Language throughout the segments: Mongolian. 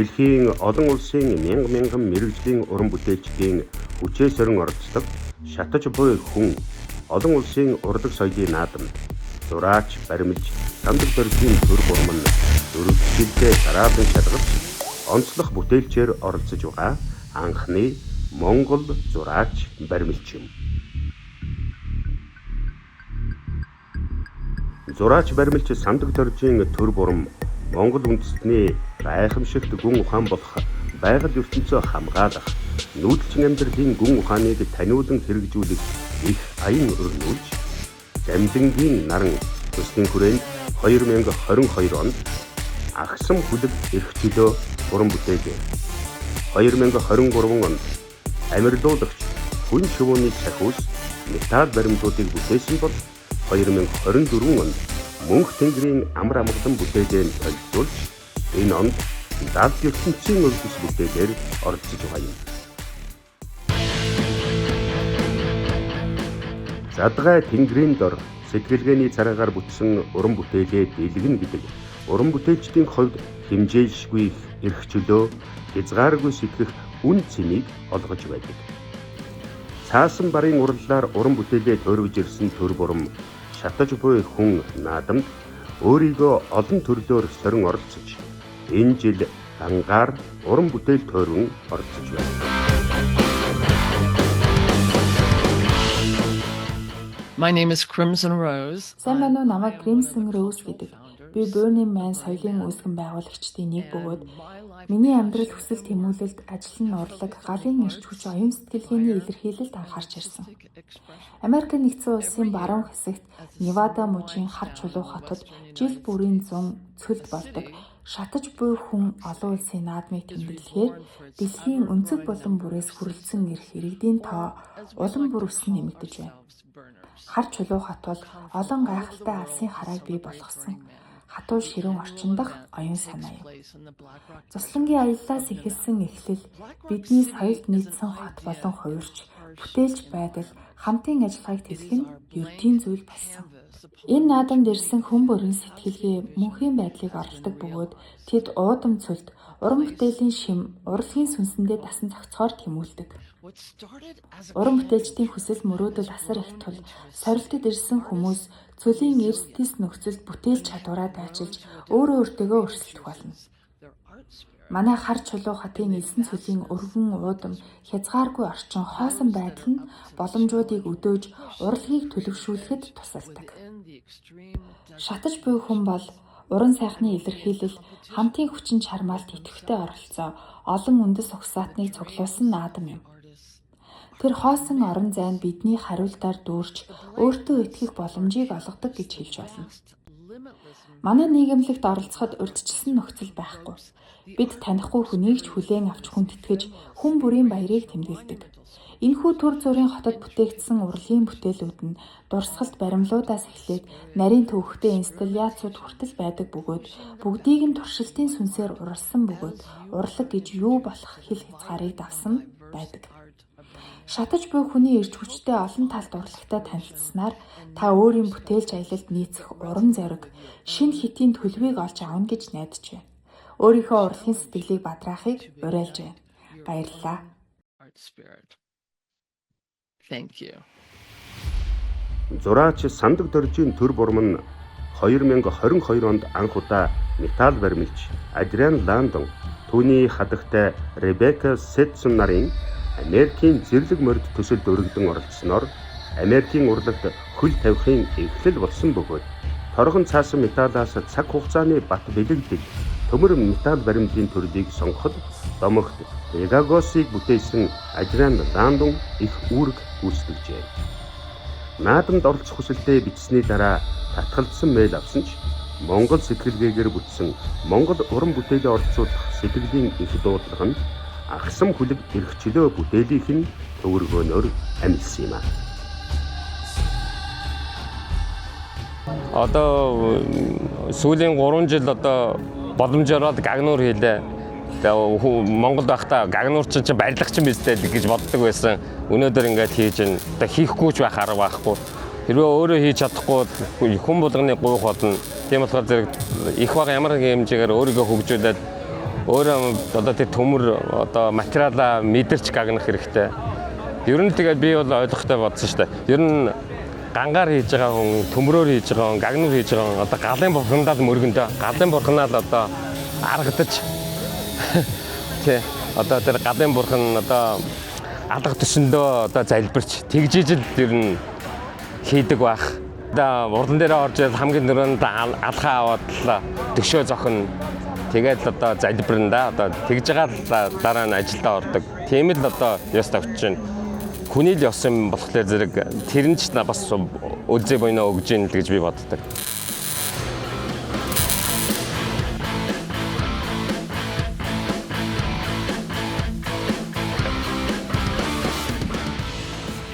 Дэлхийн олон улсын мянган мэрэгжлийн уран бүтээлчдийн хүчээ сорин оролцдог шатаж буй хүн олон улсын урлаг соёлын наадамд зураач, баримлж, сандаг дөржийн төр бурман дөрвөлжлтэй дараалан шалгалж онцлог бүтээлчээр оролцож байгаа анхны Монгол зураач, баримлч юм. Зураач, баримлч, сандаг дөржийн төр бурам Монгол үндэстний гайхамшигт гүн ухаан болох байгаль ертөнцөө хамгаалах, нүүдэлчин амьдралын гүн ухааныг таниулан хэрэгжүүлэх их аян өрнүүлж, Замдангийн наран төслийн хүрээнд 2022 онд агсам хүлэг эрх чөлөө уран бүтээлээ. 2023 онд амирлуулагч хүн шувууны цахиус металл баримтуудыг бүтээсэн бол 2024 онд мөнх тэнгэрийн амар амгалан бүтээлээр толилцуулж энэ онд далд ертөнцийн өргөс бүтээлээр оролцож байгаа юм. Задгай тэнгэрийн дор сэтгэлгээний цараагаар бүтсэн уран бүтээлээ дэлгэн гэдэг уран бүтээлчдийн хувьд хэмжээлшгүй эрх чөлөө хязгааргүй сэтгэх үн цэнийг олгож байдаг. Цаасан барын урлалаар уран бүтээлээ төрөвж ирсэн төр бурам шатаж буй хүн наадамд өөрийгөө олон төрлөөр сорин оролцож энэ жил ангаар уран бүтээл тойрон оролцож байна. My name is Crimson Rose. Сайн байна уу, намайг Crimson Rose гэдэг. Би Burning Man соёлын үүсгэн байгуулагчдын нэг бөгөөд миний амьдрал хүсэл тэмүүлэлд ажил нь урлаг, галын эрч хүч оюун сэтгэлгээний илэрхийлэлд анхаарч ирсэн. Америк нэгдсэн улсын баруун хэсэгт Невада мужийн хар чулуу хотод жил бүрийн 100 цөлд болдог шатаж буй хүн олон улсын наадмыг тэмдэглэхээр дэлхийн өнцөг болон бүрээс хүрэлцэн ирэх иргэдийн тоо улам бүр өснө нэмэгдэж байна. Хар чулуу хот бол олон гайхалтай алсын харааг бий болгосон хатуу ширүүн орчин дах оюун санаа юм. Цуслангийн аяллаас эхэлсэн эхлэл бидний соёлд нийцсэн хот болон хувирч, бүтээлч байдал, хамтын ажиллагааг тэлэх нь ердийн зүйл болсон. Энэ наадамд ирсэн хүн бүрийн сэтгэлгээ мөнхийн байдлыг оролдог бөгөөд тэд уудам цөлд уран бүтээлийн шим, урлагийн сүнсэндээ дасан зохицохоор тэмүүлдэг. Уран бүтээлчдийн хүсэл мөрөөдөл асар их тул сорилтод ирсэн хүмүүс цөлийн эрсдэс нөхцөлд бүтээл чадвараа дайчилж өөрөө өөртөө өрсөлдөх болно. Манай хар чулуу хотын элсэн цөлийн өргөн уудам хязгааргүй орчин хоосон байдал нь боломжуудыг өдөөж урлагийг төлөвшүүлэхэд тусалдаг. Шатаж буй хүн бол уран сайхны илэрхийлэл, хамтын хүчин чармаалт идэвхтэй оролцоо, олон үндэс угсаатныг цуглуулсан наадам юм. Тэр хоосон орон зайн бидний хариултаар дүүрч өөртөө итгэх боломжийг олгодог гэж хэлж болно. Манай нийгэмлэгт оролцоход урьдчилсан нөхцөл байхгүй. Бид танихгүй хүнийг ч хүлээн авч хүндэтгэж хүн бүрийн баярыг тэмдэглэдэг. Энэхүү төр зүрийн хотод бүтээгдсэн урлагийн бүтээлүүд нь дурсгалт баримлуудаас эхлээд нарийн төвхтэй инсталляцууд хүртэл байдаг бөгөөд бүгдийг нь туршилтын сүнсээр уралсан бөгөөд урлаг гэж юу болох хэл хязгаарыг давсан байдаг. Шатаж буй хүний эрч хүчтэй олон талт урлагтай танилцсанаар та өөрийн бүтээлч аялалд нийцэх уран зориг, шинэ хэтийн төлөвийг олж авна гэж найдаж байна. Өөрийнхөө урлагийн сэтгэлийг бадраахыг уриалж байна. Баярлалаа. Thank you. Зураач, сандаг дөржийн төр бурам нь 2022 онд анх удаа металл баримлч Адриан Ландон, түүний хадагтай Ребекка Сетсон нарын Америкийн зэрлэг морд төсөлд өргөдөн оролцсноор Америкийн урлагт хөл тавихын эхлэл болсон бөгөөд торгон цаасан металлаас цаг хугацааны бат бэлэгдэл төмөр металл баримтын төрлийг сонгоход домогт Пегагосыг бүтээсэн Адриан Ландон их үүрэг гүйцэтгэжээ. Наадамд оролцох хүсэлтэд бичсэний дараа татгалзсан мэйл авсан ч Монгол сэтгэлгээгээр бүтсэн Монгол уран бүтээлээ оролцуулах сэтгэлийн их дуудлага нь агсам хүлэг эрх чөлөө бүтээлийнх нь төвөргөөнөөр амилсан юм аа. Одоо сүүлийн 3 жил одоо боломжоор гагнуур хийлээ. Монголд байхдаа гагнуур чинь барилгач юм биз дээ гэж боддог байсан. Өнөөдөр ингээд хийж байна. Одоо хийхгүй ч байх арга байхгүй. Хэрвээ өөрөө хийж чадахгүй хүн болгоны гуйх болно. Тийм болохоор зэрэг их бага ямар хэмжээгээр өөрийгөө хөгжүүлээд Өөрөө одоо тэр төмөр одоо материалаа мэдэрч гагнах хэрэгтэй. Ер нь тэгээд би бол ойлгохтой бодсон шүү дээ. Ер нь гангаар хийж байгаа хүн, төмрөөр хийж байгаа хүн, гагнуур хийж байгаа хүн одоо галын бурхандаа мөргөндөө галын бурханаа л одоо аргадаж тий одоо тэр галын бурхан одоо алга төсөндөө одоо залбирч тэгжижил ер нь хийдэг байх. Одоо урдан дээр орж ирэл хамгийн түрүүнд алхаа аваад л төшөө зохино. Тэгээд л одоо залбирна да. Одоо тэгж байгаа л дараа нь ажилдаа ордог. Тийм л одоо ёс тавьж байна. Хүний л ёс юм болохоор зэрэг тэр нь ч бас үлзий буйнаа өгж ийн л гэж би боддог.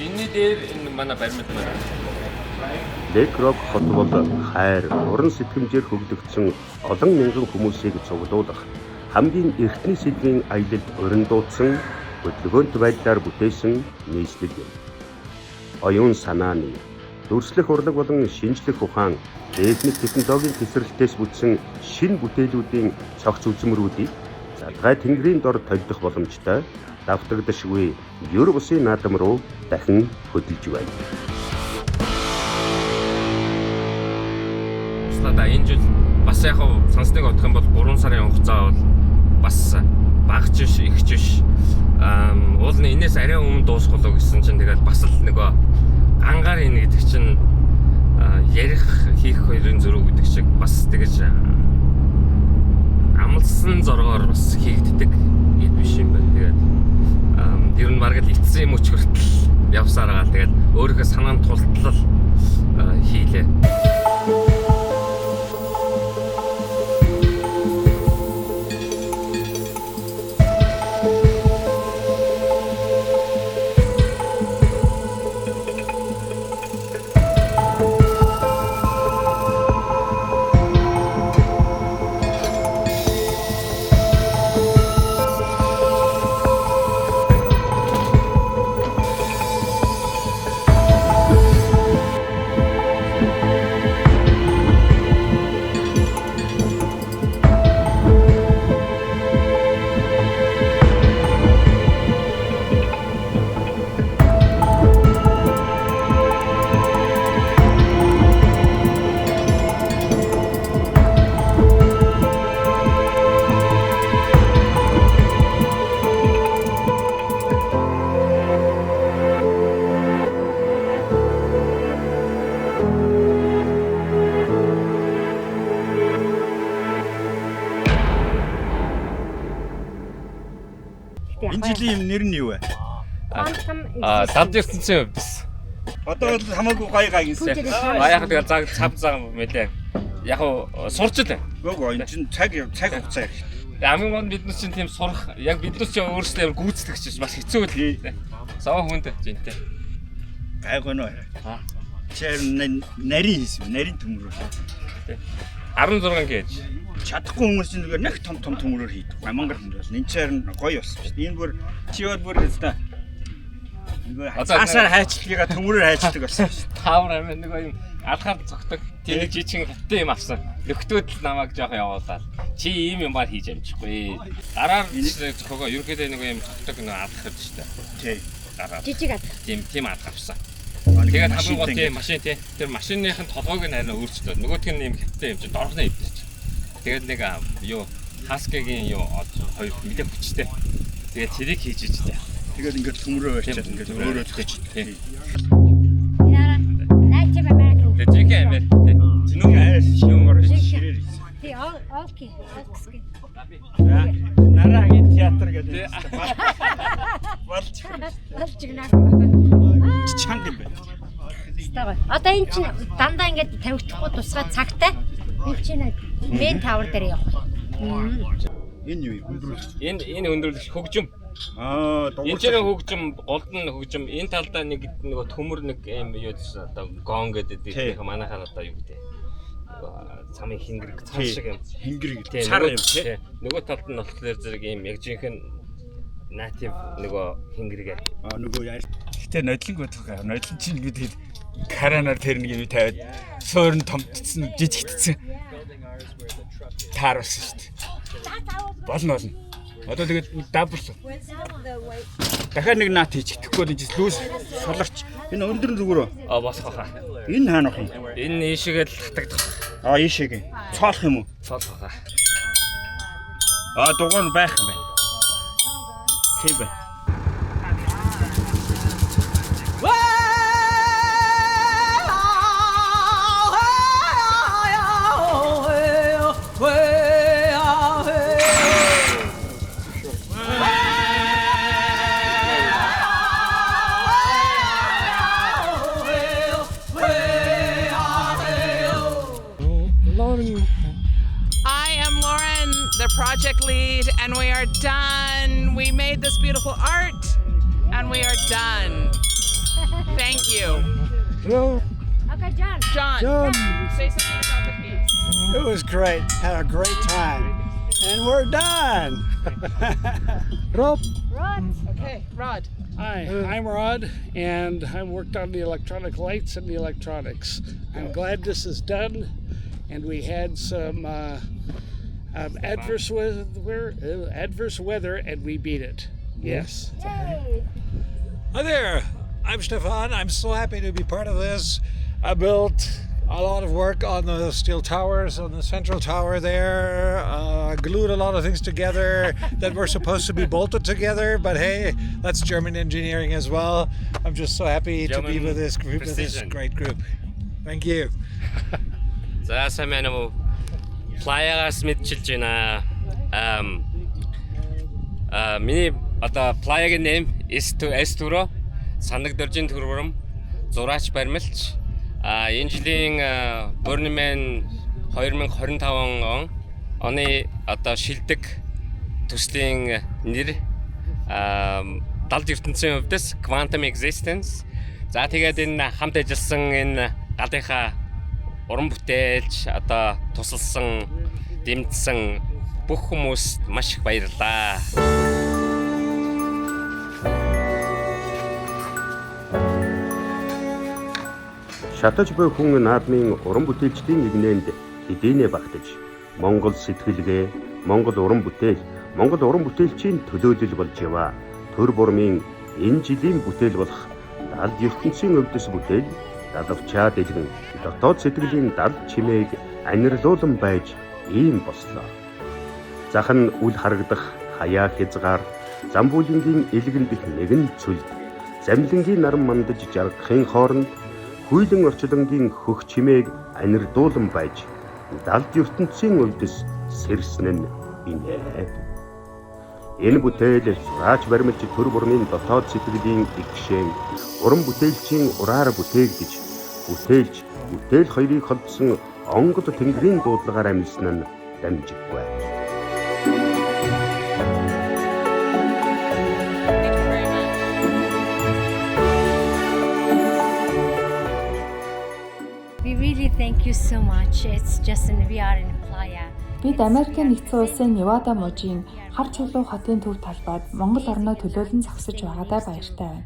Энэний дээр энэ манай баримт байна. Лекрок хот бол хайр, уран сэтгэмжээр хөглөгдсөн олон мянган хүмүүсийг цуглуулах хамгийн эртний сэдвийн аялалд уран дуудсан хөдөлгөөнт байдлаар бүтээсэн нийслэл юм. Оюун санааны, дүрслэх урлаг болон шинжлэх ухаан, техник технологийн тесрэлтээс бүтсэн шинэ бүтээлүүдийн цогц үзмрүүдийг задгай тэнгэрийн дор толдох боломжтой давтагдашгүй ёр бусын наадам руу дахин хөдөлж байна. Услада энэ жил бас яг сансныг бодох юм бол 3 сарын хугацаа бол бас багч биш, ихч биш. Уул нь энэс арай өмнө дуусах болоо гэсэн чинь тэгээд бас л нөгөө ангаар ийн гэдэг чинь ярих хийх хоёрын зөрүү гэдэг шиг бас тэгэж амлсан зоргоор бас хийгддэг юм биш юм байна. Тэгээд ер нь бараг л эцсийн юм өч хүртэл явсаар байгаа. Тэгээд өөрийнхөө санаанд тултлал хийлээ. Энэ жилийн нэр нь юу вэ? Давж ирсэн чинь өвдөс. Одоо бол хамаагүй гоё гайгинсан. Яг тэгэл цав мэлээ. Яг сурч л. Гөө энэ чинь цаг хугацаа их. Хамгийн гол бид нар чинь тийм сурах яг бид нар чинь өөрсдөө гүйцэтгэж бас хэцүү л. Саваа хүнд жинтэй. Гайгүй нөө. Чээр нарийн хийсэн. Нарийн төмөр. 16 гэж. Чадахгүй хүмүүс чинь нэг том төмөрөөр хийдэг. Мангар хүмүүс. Энэ чээр гоё болсон шүү дээ. Энэ бүр чи бүр хэвээр асаар хайчлагаа төмөрөөр хайчдаг болсон шүү дээ. Таавар амин нэг юм алхаад цогтөг тийм жижиг хаттай юм авсан. Нөхдөөд л намайг жоох явуулаад чи ийм юм баар хийж амжихгүй. Гараар зохиогоо ерөнхийдөө нэг юм цогтөг нэг алхах гэж шүү дээ. Тий. Гараар. Жижиг алх. Тийм алх авсан. Тэгээд хамгийн гол тийм машин тий. Тэр машиныхын толгойг нь харин өөрчлөлөө. Нөгөөх нь юм хаттай юм чи дорхны өвдөж. Тэгээд нэг юу хаскигийн юу хоёр мэдээ хүчтэй. Тэгээд тэрийг хийж ичтэй. Тэгээд ингээд төмрөө барьчаад ингээд өөрөө зөхөж. Яра. Найчаа Америк. Тэгээд жиг амир. Чиний айс шингор ширээр хийсэн. Тий, окей. Окей. Нарагийн театр гэдэг. Болж Болчихно. чанга юм байна. Стага. Одоо эн чинь дандаа ингээд тавигдахгүй тусгай цагтай. Эн чинь мен тавар дээр явах. Энэ юу өндрүүлж. Энэ өндрүүлэгч хөгжим. Энэ ч нэг хөгжим, голдон хөгжим. Энэ талдаа нэг төмөр нэг юм юу гэсэн одоо гон гэдэг их манайхаар одоо юу гэдэг. Цамын хингэрэг цаа шиг юм. Хингэрэг цаар юм тий. Нөгөө талд нь болохоор зэрэг юм яг жинхэнэ натив нөгөө хингэрэг. Нөгөө яа. Гэтэ нодлонг бодох. Нодлон чинь бид каранаар тэр нэг юм тавиад суурн томтцсон жижигтсэн. Тааруулсан шүү дээ. Болно. Одоо тэгээд дабл. Дахиад нэг наат хийчихдэхгүй л лүүс солорч. Энэ өндөр зүгөрөө. Босгох хаа. Энэ хаанах юм? Энэ ийшээгээл татагдах. Ийшээгээ. Цоолох юм уу? Цоолох хаа. Дугаар байх юм байна. Тийм байна. I am Lauren, the project lead, and we are done. We made this beautiful art, and we are done. Thank you. Okay, John. John, say something about the piece. It was great. Had a great time. And we're done. Rod. Okay, Rod. Hi, I'm Rod, and I worked on the electronic lights and the electronics. I'm glad this is done, and we had some adverse weather, and we beat it. Yes. Yay. Hi there. I'm Stefan. I'm so happy to be part of this. I built a lot of work on the steel towers, on the central tower there. Glued a lot of things together that were supposed to be bolted together, but hey, that's German engineering as well. I'm just so happy to be with this group, with this great group. Thank you. За сайн байна уу? Playa-гаас мэдчилж байна. Миний одоо Playa-гийн нэм S2 санагдоржин төрөм зураач баримлч. Энэ жилийн Burning Man 2025 оны одоо шилдэг төслийн нэр далд ертөнцийн хувьдас Quantum Existence. За тэгээд энэ хамт ажилласан энэ галынхаа уран бүтээлч одоо тусалсан, дэмжсэн бүх хүмүүст маш их баярлалаа. Шатаж буй хүн наадмын уран бүтээлчдийн нэгнээнд хэдийнэ багтаж Монгол сэтгэлгээ, Монгол уран бүтээл, Монгол уран бүтээлчийн төлөөлөл болж яваа. Төр бурмын энэ жилийн бүтээл болох далд ертөнцийн өвдөс бүтээл далавчаа дэлгэн дотоод сэтгэлийн далд чимээг анирилуулан байж ийм бослоо. Захан үл харагдах хаяа хязгаар замбуулингийн илгэн дэх нэгэн цүл замлингийн наран мандаж жаргахын хооронд хүйлэн орчлонгийн хөх чимээг анирдуулан байж далд ертөнцийн өвдөс сэрсэн нь инээ. Энэ бүтээл зураач баримлч төр бурмын дотоод сэтгэлийн игшэн уран бүтээлчийн ураар бүтээгдэж бүтээл хоёрыг холбосон онгод тэнгэрийн дуудлагаар амилсан нь дамжиггүй. We really thank you so much. It's just we are in Playa. Бид Америкийн нэгдсэн улсын Невада мужийн хар чулуу хотын төв талбайд Монгол орноо төлөөлөн зогсож байгаадаа баяртай байна.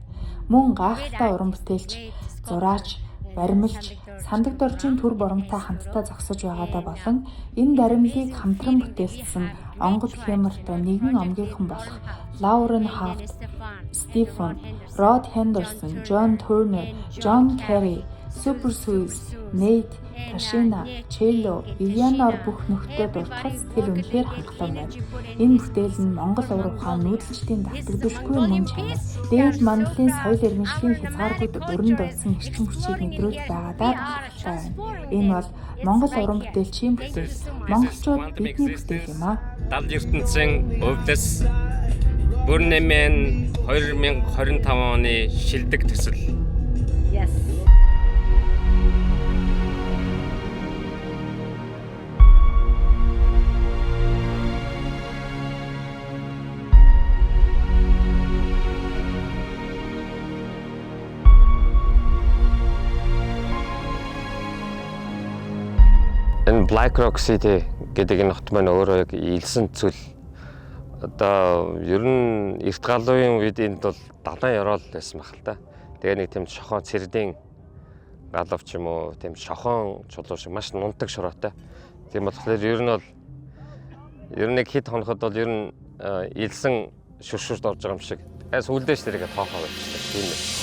Мөн гайхалтай уран бүтээлч, зураач, баримлч, сандаг доржийн төр боромтой хамтдаа зогсож байгаадаа болон энэ баримлыг хамтран бүтээлсэн онгод хямртай нэгэн омгийнхан болох Лаурен Хафт, Стефан, Род Хендерсон, Джон Турнер, Джон Керри, Супер Сүйс, Нейт, Ташина, Челло, Вивианаар бүх нөхдөд дуртахад сэтгэл үнэхээр хангалуун байна. Энэ бүтээл нь Монгол уран ухаан нүүдэлчдийн давтагдaltaгүй мөн чанар, дээд мандлын соёл иргэншлийн хязгааргүйд өрн дуудсан эрчим хүчийг нэвтрүүлж байгаадаа бахархалтай байна. Энэ бол Монгол уран бүтээлчийн бүтээл. Монголчууд бидний бүтээл юм аа. Далд ертөнцийн өвдөс Burning Man 2025 оны шилдэг төсөл. Yes. Энэ Black Rock City гэдэг энэ хот маань өөрөө яг илсэн цүл. Одоо ер нь эрт галуун үед энд бол далайн ёроол байсан баг л та. Тэгээ нэг тийм шохон цэрдийн галав ч юм уу, тийм шохон чулуу шиг маш нунтаг шороотой. Тийм болохоор ер нь бол Ер нь нэг хэд хоноход бол ер нь илсэн шүршүрт орж байгаа юм шиг. Сүүлдээ ч тэрийг тоохоо болчихсон. Тийм ээ.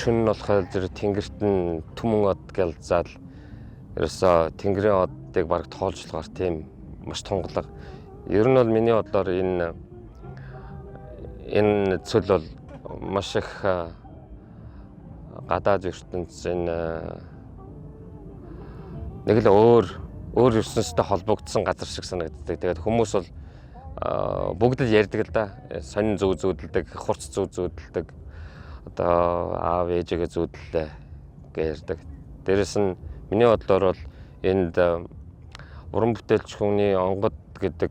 Шүн нь болохоор зэрэг тэнгэрт нь түмэн од гэлзаал ерөөсөө тэнгэрийн одыг баг тоолжлохоор тийм маш тунгалаг. Ер нь бол миний бодлоор энэ цөл бол маш их гадаад ертөнцийн нэг л өөр ертөнцтэй холбогдсон газар шиг санагддаг. Тэгээд хүмүүс бол бүгд л ярьдаг л да. Сонин зүг зүүдэлдэг, хурц зүг зүүдэлдэг. Одоо аав ээжигээ зүүдлээ гэж ярьдаг. Дээрэс нь миний бодлоор бол энд уран бүтээлч хүний онгод гэдэг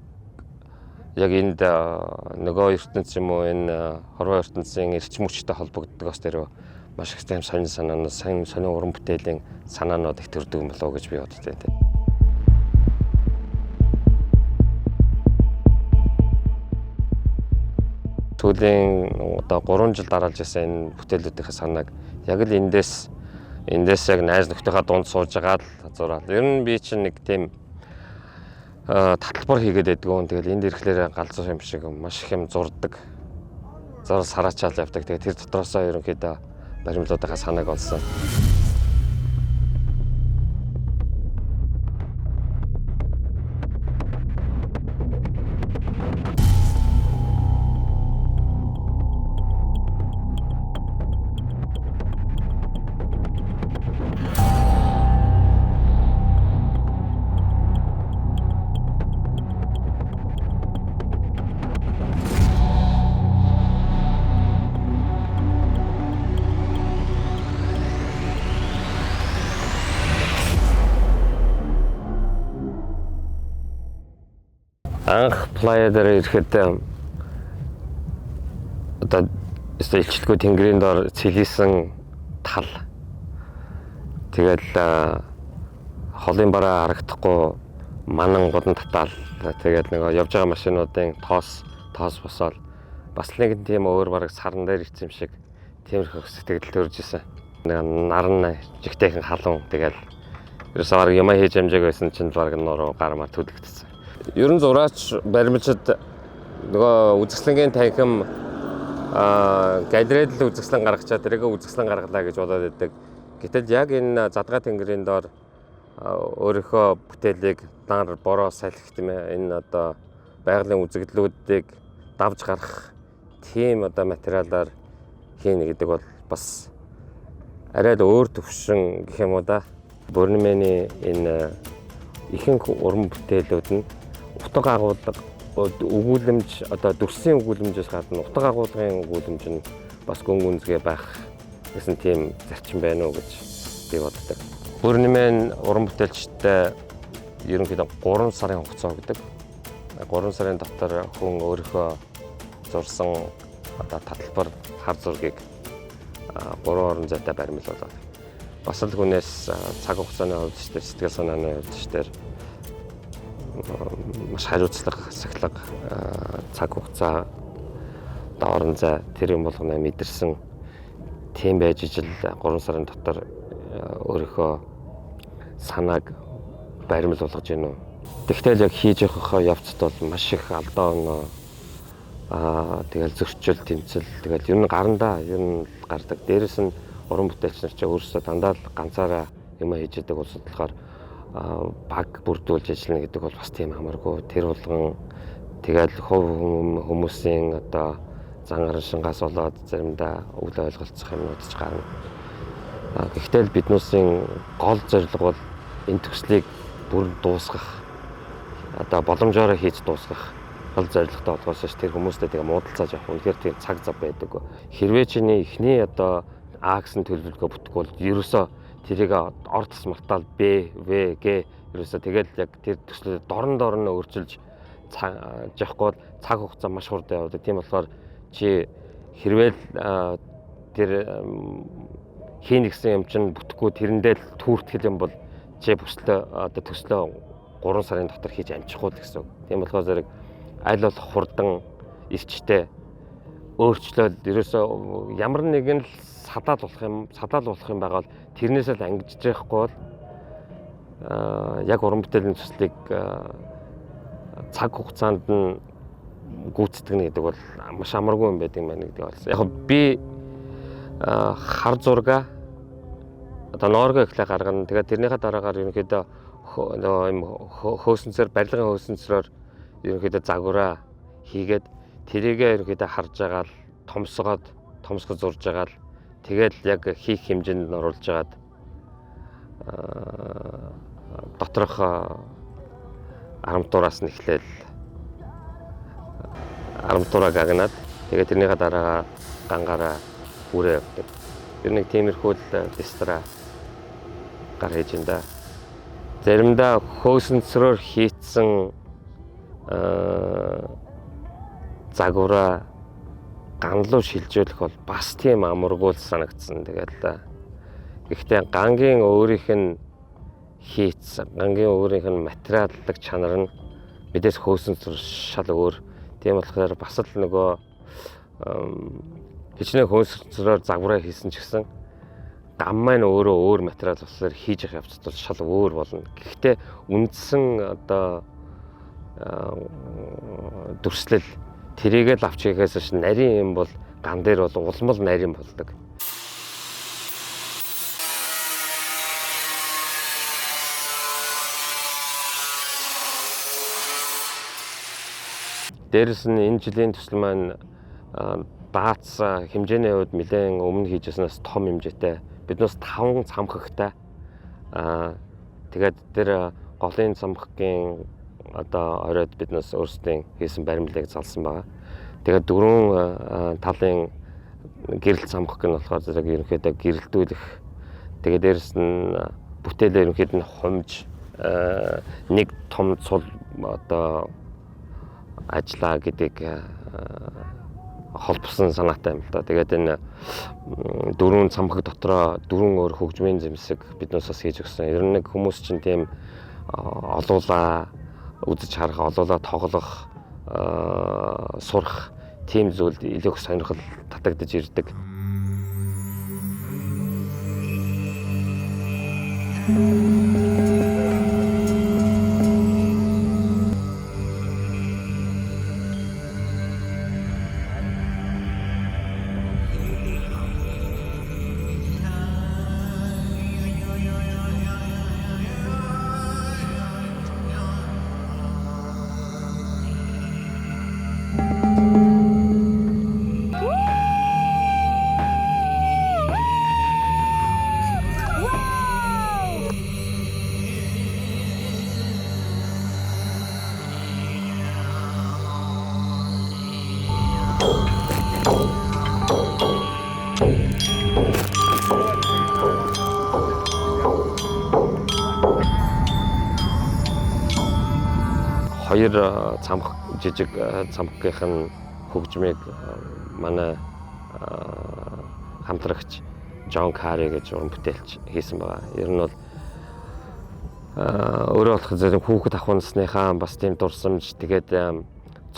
яг энд нөгөө ертөнц юм уу энэ хорвоо ертөнцийн эрчим хүчтэй холбогддог бас тэр маш их тийм сонин санаанууд, сонин уран бүтээлийн санаанууд их төрдөг юм болоо гэж би боддог тийм. Сүүлийн одоо 3 жил дараалж байсан энэ бүтээлүүдийн санааг яг л эндээс яг найз нөхдийнхаа дунд сууж байгаа л зураал. Ер нь би чинь нэг тийм таталбар хийгээд байдгүй. Тэгэл энд ирэхлээр галзуу юм шиг маш их юм зурдаг. Зураг сараачаал явдаг. Тэгээ тэр дотроосоо ерөнхийдөө баримлуудынхаа санааг олсон. Анх плая дээр ирэхэд одоо илчилгүй тэнгэрийн доор цэлийсэн тал. Тэгэл холын бараа харагдахгүй манан годон татаал. Тэгээд нөгөө явж байгаа машинуудын тоос босоод бас нэг тийм өөр бараг саран дээр ирсэн юм шиг тиймэрхүү сэтгэл төрж исэн. Нэг наран жигтэйхэн халуун тэгэл ерөөсөө бараг юм хийж амжааг байсан чинь бараг нуруу гармаар төлөгдсөн. Ер нь зураач баримлчид нөгөө үзэсгэлэнгийн танхим галерейд л үзэсгэлэн гаргачаад тэрийг үзэсгэлэн гаргалаа гэж бодоод байдаг. Гэтэл яг энэ задгаа тэнгэрийн доор өөрийнхөө бүтээлийг нар бороо салхих тийм ээ энэ одоо байгалийн үзэгдлүүдийг давж гарах тийм одоо материалаар хийнэ гэдэг бол бас арай л өөр төвшин гэх юм уу да. Бурнмэний энэ ихэнх уран бүтээлүүд нь утга агуулга өгүүлэмж одоо дүрсийн өгүүлэмжээс гадна утга агуулгын өгүүлэмж нь бас гүн гүнзгий байх гэсэн тийм зарчим байна уу гэж би боддог. Бурнмэн уран бүтээлчтэй ерөнхийдөө 3 сарын хугацаа өгдөг. 3 сарын дотор хүн өөрийнхөө зурсан одоо таталбар хар зургийг 3 орон зайтай баримлуулаад бас л хүнээс цаг хугацааны хувьд ч сэтгэл санааны хувьд ч маш хариуцлага, сахилга цаг хугацаа орон зай тэр юм болгоно мэдэрсэн тийм байж ижил 3 сарын дотор өөрийнхөө санааг баримл болгож гинэ үү. Тэгтэл яг хийж явах явцад бол маш их алдаа оноо тэгэл зөрчил тэмцэл тэгэл ер нь гарандаа ер нь гардаг. Дээрээс нь уран бүтээлч нар ч өөрсдөө дандаа л ганцаараа юм хийж яадаг улсад болохоор баг бүрдүүлж ажиллана гэдэг бол бас тийм хамааргүй. Тэр болгон тэгэл хувь хүмүүсийн одоо зангаран шангаас болоод заримдаа үл ойлголцох юмнууд ч гарна. Гэхдээ биднүүсийн гол зорилго бол энэ төслийг бүр дуусгах одоо боломжоор хийж дуусгах гол зорилготой болохоос ш тэр хүмүүстэй тэгээ муудалцааж явах үнэхээр тийм цаг зав байдаг. Хэрвээ чиний эхний одоо А гэсэн төлөвлөгөө бүтэхгүй бол ерөөсөө тэрийг орд тус мартаал Б, В, Г ерөөсөө тэгэл яг тэр төслөд дорн өөрчилж жахгүй бол цаг хугацаа маш хурдан явдаг. Тийм болохоор чи хэрвээ тэр хийн гэсэн юм чинь бүтэхгүй тэрэндээ л түүртгэл юм бол чи бүслөө одоо төслөө 3 сарын дотор хийж амжихгүй л гэсэн үг. Тийм болохоор зэрэг аль болох хурдан ирчтэй өөрчлөл ерөөсөө ямар нэгэн л садаад болох юм байгаа бол тэрнээсээ л ангижж байхгүй бол яг уран бүтээлийн төслийг цаг хугацаанд нь гүйцэтгэнэ гэдэг бол маш амаргүй юм байдаг юм байна гэдэг болсон. Яг би хар зурга одоо ноорго ихлэ гаргана. Тэгээд тэрнийхээ дараагаар ерөнхийдөө ийм хөөсөнцөр барилгын хөөсөнцрөөр ерөнхийдөө загвараа хийгээд тэрийгээ ерөнхийдөө харж байгаа л томсгож зурж байгаа л тэгээд яг хийх хэмжээнд нь оруулж агаад доторх арматураас нь эхлээл арматураа гагнаад тэгээд тэрнийхээ дараа гангаараа хүрээ явдаг. Тэр нэг тиймэрхүү л дистра гар хийж энэ. Заримдаа хөөсөнцрөөр хийцэн загвараа ганлуу шилжүүлэх бол бас тийм амаргүй санагдсан. Тэгээд гэхдээ гангийн өөрийнх нь гангийн өөрийнх нь материаллык чанар нь мэдээс хөөсөнцрөөр шал өөр. Тийм болохоор бас л нөгөө хичнээн хөөсөнцрөөр загвараа хийсэн ч гэсэн гам маань өөрөө өөр материал болохоор хийж явах явцад бол шал өөр болно. Гэхдээ үндсэн одоо дүрслэл тэрийгээ л авч хийхээс ш нарийн юм бол ган дээр бол улмал нарийн болдог. Дээрээс нь энэ жилийн төсөл маань баац хэмжээний хувьд нэлээд өмнө хийжсэнээс том хэмжээтэй. Биднээс 5 цамхагтай. Тэгээд тэр голын цамхгийн одоо оройд биднээс өөрсдийн хийсэн баримлыг залсан байгаа. Тэгээд 4 талын гэрэл цамхаг нь болохоор зэрэг ерөнхийдөө гэрэлтүүлэх. Тэгээд дээрэс нь бүтээлээ ерөнхийдөө хумж нэг том цул одоо ажиллаа гэдэг холбосон санаатай юм л да. Тэгээд энэ 4 цамхаг дотроо 4 өөр хөгжмийн зэмсэг биднээс бас хийж өгсөн. Ер нь нэг хүмүүс чинь тийм олуулаа үзэж харах, олуулаа тоглох, сурах тийм зүйлд илүү их сонирхол татагдаж ирдэг. Хоёр жижиг цамхгийн хөгжмийг манай хамтрагч Джон Карри гэж уран бүтээлч хийсэн байгаа. Ер нь бол өөрөө болох зэрэг хүүхэд ахуй насныхаа бас тийм дурсамж тэгээд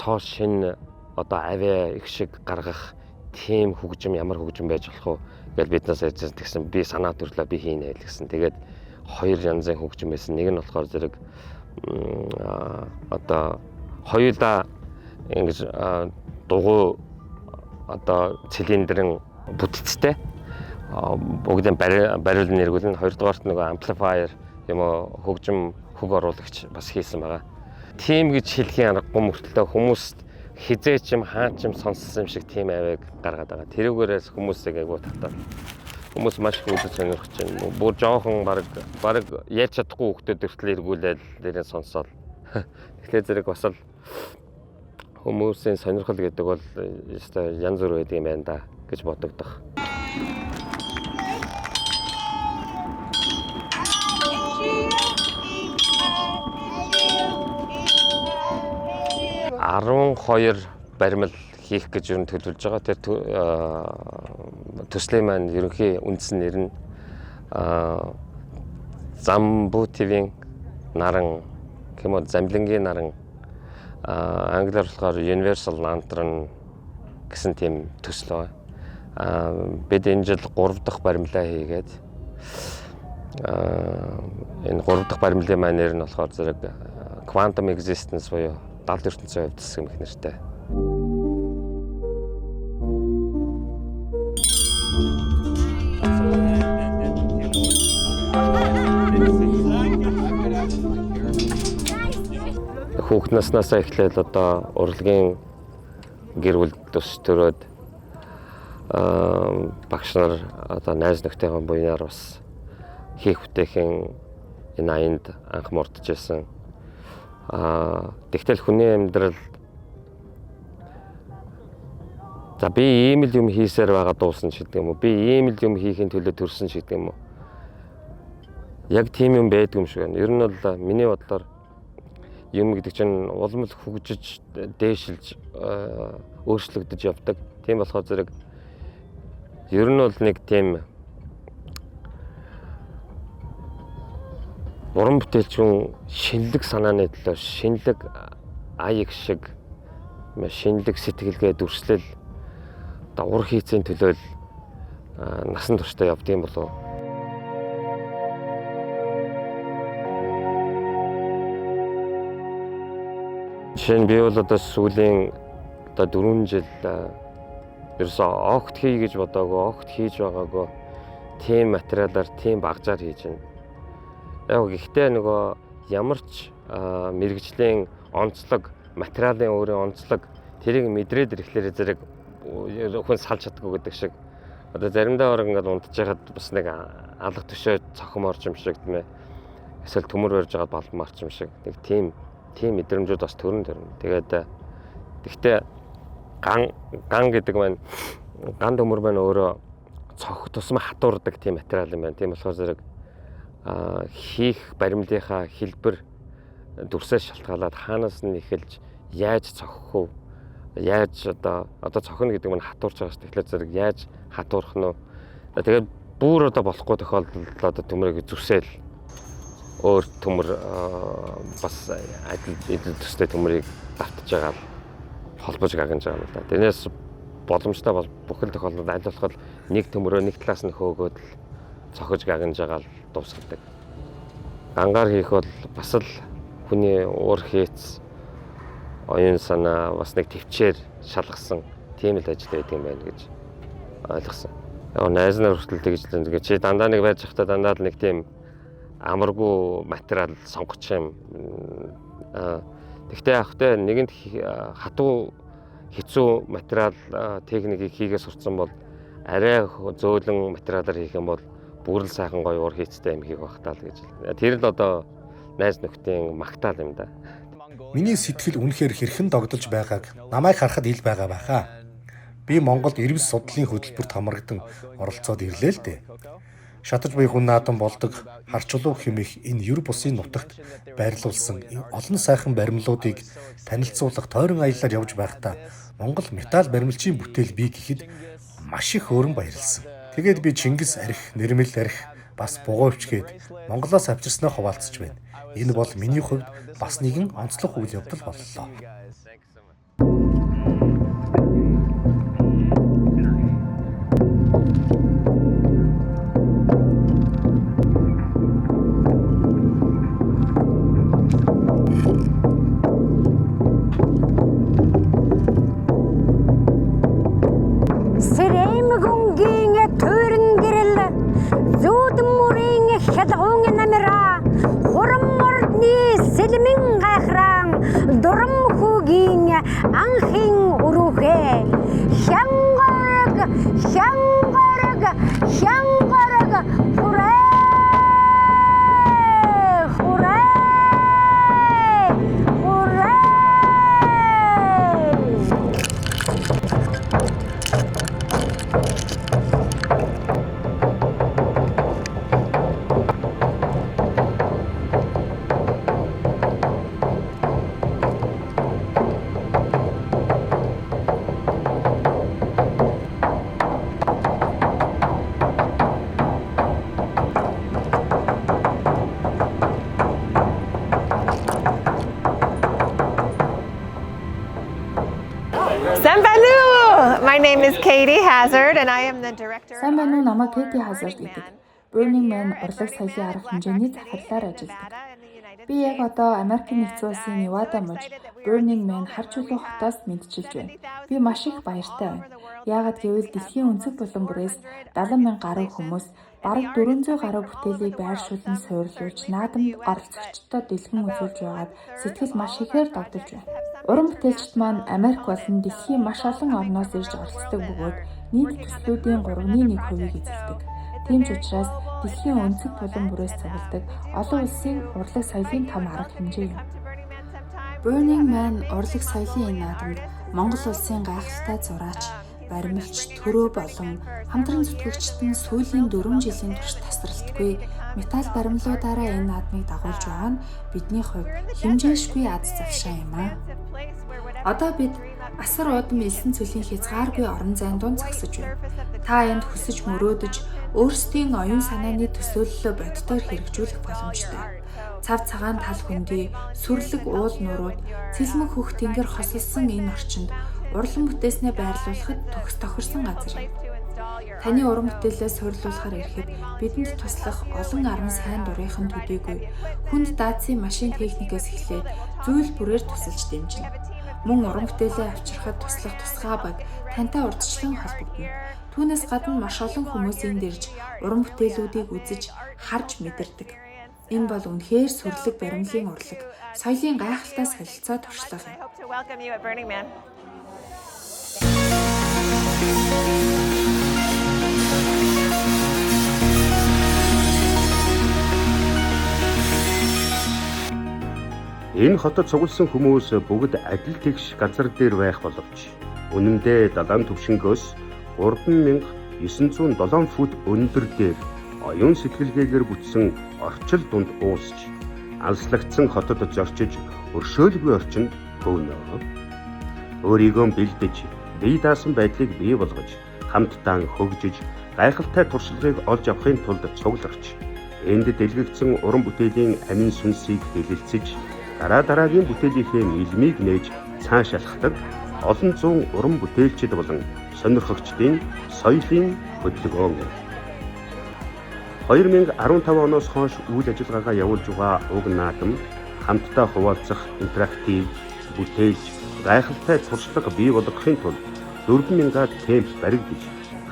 цоо шин одоо авиа их шиг гаргах тийм хөгжим ямар хөгжим байж болох вэ гэж биднээс ярьж тэгсэн. Би санаа төрлөө би хийнэ гэсэн. Тэгээд хоёр янзын хөгжим байсан. Нэг нь болохоор зэрэг одоо хоёулаа ингэж дугуй одоо цилиндрын бүтцтэй бүгдийн бариул нэргүүлнэ. Хоёрдугаарт нөгөө amplifier юм уу хөгжим хөг оруулагч бас хийсэн байгаа. Тим гэж хэлхийн аргагүй мөртлөө хүмүүс хизээч юм хаач юм сонссон юм шиг тийм авиг гаргаад байгаа. Тэрүүгээрээс хүмүүсийг айгуу татаад хүмүүс маш их үзэж сонирхож байна. Бүр жоохон баг яаж чадахгүй хүмүүсд өртөл эргүүлээл дээрээ сонсоод. Тэгэхээр зэрэг бас л хүмүүсийн сонирхол гэдэг бол ёстой янз бүр байдаг юм байна да гэж бодогдох. ...12 баримл хийх гэж ер нь төлөвлөж байгаа. Тэр төслийн маань ерөнхий үндсэн нэр нь Замбу ТV-ийн наран гэмээр замлингийн наран англиар болохоор Universal Lantern гэсэн тийм төсөл байна. Бид энэ жил 3 дахь баримлаа хийгээд энэ 3 дахь баримлын маань нэр нь болохоор зэрэг Quantum Existence буюу 70 ертөнцийн хувьд хэсэг гэх нэртэй. Хүүхэд наснасаа эхлээд одоо урлагийн гэр бүл төс төрөөд багш нар одоо найз нөхдөйгөө буйнаар бас хийх бүтээхэн энэ аянд анх мурдж байсан. Тэгтэл хүний амьдрал за би ийм л юм хийсээр байгаа дуусан ч гэдэг юм уу. Би ийм л юм хийхин төлөө төрсөн ч гэдэг юм уу. Яг тийм юм байдгүй юм шиг байна. Ер нь бол миний бодлоор юм гэдэг чинь улам л хөгжиж, дээшилж, өөрчлөгдөж явдаг. Тийм болохоор зэрэг ер нь бол нэг тийм уран бүтээлчин шинэлэг санааны төлөө, шинэлэг аяг шиг, шинэлэг сэтгэлгээ дүрслэл, ур хийцийн төлөө насан туршдаа явдсан болов. Жишээ нь би бол одоо сүүлийн одоо 4 жил ерөөсөө огт хий гэж бодоогүй, огт хийж байгаагүй тийм материалаар, тийм багжаар хийж байна. Яг гэхдээ нөгөө ямар ч мэрэгжлийн онцлог, материалын өөрийн онцлог тэрийг мэдрээд ирэхлээр зэрэг хүн салж чаддаггүй гэдэг шиг. Одоо заримдаа орог ингээд унтж байхад бас нэг алга төшөө цохом орж юм шиг тийм ээ. Эсвэл төмөр барьж байгаа балбам орч юм шиг. Нэг тийм мэдрэмжүүд бас төрн. Тэгээд гэхдээ ган гэдэг маань ган төмөр маань өөрөө цох тусмаа хатуурдаг тийм материал юм байна. Тийм болохоор зэрэг хийх баримлынхаа хэлбэр дүрсээс шалтгаалаад хаанаас нь эхэлж яаж цохох вэ? Яаж одоо цохно гэдэг нь хатуурч байгаа ш. Тэгэхээр зэрэг яаж хатуурах нь вэ? Тэгээд бүр одоо болохгүй тохиолдолд одоо төмрийг зүсээл өөр төмөр бас адил төстэй төмрийг давтаж байгаа холбож гагнаж байгаа юм да. Тэрнээс боломжтой бол бүхэл тохиолдолд аль болох нэг төмөрөө нэг талаас нь хөөгөөд л цохиж гагнаж байгаа л дуусгадаг. Ангаар хийх бол бас л хүний уур хийц, оюун санаа бас нэг төвчээр шалгасан тийм л ажил байдаг юм байна гэж ойлгосон. Яг найз нар хүртэл тэгж л ингэ чи дандаа нэг байж захтаа дандаа л нэг тийм амаргүй материал сонгоч юм. Тэгтээ явахтай нэгэнт хатуу хэцүү материал техникийг хийгээ сурцсан бол арай зөөлөн материалаар хийх юм бол бүр л сайхан гоё уур хийцтэй юм хийх багтаа л гэж. Тэр л одоо найз нөхдийн магтаал юм да. Миний сэтгэл үнэхээр хэрхэн догдолж байгааг намайг харахад ил байгаа байхаа. Би Монголд эрдэс судлалын хөтөлбөрт хамрагдан оролцоод ирлээ л дээ. Шатаж буй хүн наадам болдог харчулуу хэмээх энэ ер бусын нутагт байрлуулсан олон сайхан баримлуудыг танилцуулах тойрон аяллаар явж байхдаа Монгол металл баримлчийн бүтээл бий гэхэд маш их өрн баярлсан. Тэгээд би Чингис арх, Нэрмэл арх бас бугуйвчгээд Монголоос авчирснаа хуваалцж байна. Энэ бол миний хувьд бас нэгэн онцлог үйл явдал боллоо. My name is Katie Hazard and I am the director. Сайн байна уу? Намайг Katie Hazard гэдэг. Burning Man урлаг соёлын арга хэмжээний захирлаар ажилладаг. Би яг одоо Америкийн нэгдсэн улсын Невада мужид Burning Man хар чулуу хотоос мэдчилж байна. Би маш их баяртай байна. Яагаад гэвэл дэлхийн өнцөг булан бүрээс 70,000 гаруй хүмүүс бараг 400 гаруй бүтээлийг байршуулан суйрлуулж наадамд оролцогчдод дэлгэн үзүүлж байгаад сэтгэл маш ихээр догдолж байна. Уран бүтээлчд маань Америк болон дэлхийн маш олон орноос ирж оролцдог бөгөөд нийт төслүүдийн 3.1%-ийг эзэлдэг. Тийм ч учраас дэлхийн өнцөг булан бүрээс цугладаг олон улсын урлаг соёлын том арга хэмжээ юм. Burning Man урлаг соёлын энэ наадамд Монгол улсын гайхалтай зураач, баримлч, төрөө болон хамтран зүтгэгчид нь сүүлийн 4 жилийн турш тасралтгүй металл баримлуудаараа энэ наадмыг дагуулж байгаа нь бидний хувьд хэмжээшгүй аз завшаа юм аа. Одоо бид асар удам элсэн цөлийн хязгааргүй орон зайн дунд зогсож байна. Та энд хүсэж мөрөөдөж өөрсдийн оюун санааны төсөөллөө боддоор хэрэгжүүлэх боломжтой. Цав цагаан тал хөндий, сүрлэг уул нурууд, цэлмэг хөх тэнгэр хосолсон энэ орчинд урлан бүтээснээ байрлуулахад төгс тохирсон газар юм. Таны уран бүтээлээ суйрлуулахаар ирэхэд бидэнд туслах олон арван сайн дурынхан төдийгүй хүнд даацын машин техникээс эхлээд зүйл бүрээр тусалж дэмжинэ. Мөн уран бүтээлээ авчрахад туслах тусгай баг тантай урдчлан холбогдно. Түүнээс гадна маш олон хүмүүс энд ирж уран бүтээлүүдийг үзэж, харж мэдэрдэг. Энэ бол үнэхээр сүрлэг баримлын урлаг, соёлын гайхалтай солилцоо туршлага юм. Энэ хотод цугласан хүмүүс бүгд адил тэгш газар дээр байх боловч үнэн дээр далайн түвшингөөс 3907 фут өндөр дээр оюун сэтгэлгээгээр бүтсэн орчил дунд уусч алслагдсан хотод зорчиж өршөөлгүй орчинд хөөнөө. Өөрийгөө бэлдэж, бие даасан байдлыг бий болгож, хамтдаа хөгжиж, гайхалтай туршлагыг олж авахын тулд цуглагч, энд дэлгэгдсэн уран бүтээлийн амин сүнсийг хэлэлцэж, дараагийн бүтээлийнхээ мэлмийг нээж цаашаалхдаг олон зуун уран бүтээлчид болон сонирхогчдын соёлын хөдөлгөөн. 2015 оноос хойш үйл ажиллагаагаа явуулж байгаа уг наадам хамтдаа хуваалцах интерактив бүтээлч гайхалтай туршлага бий болгохын тулд 4,000 кемп баригдаж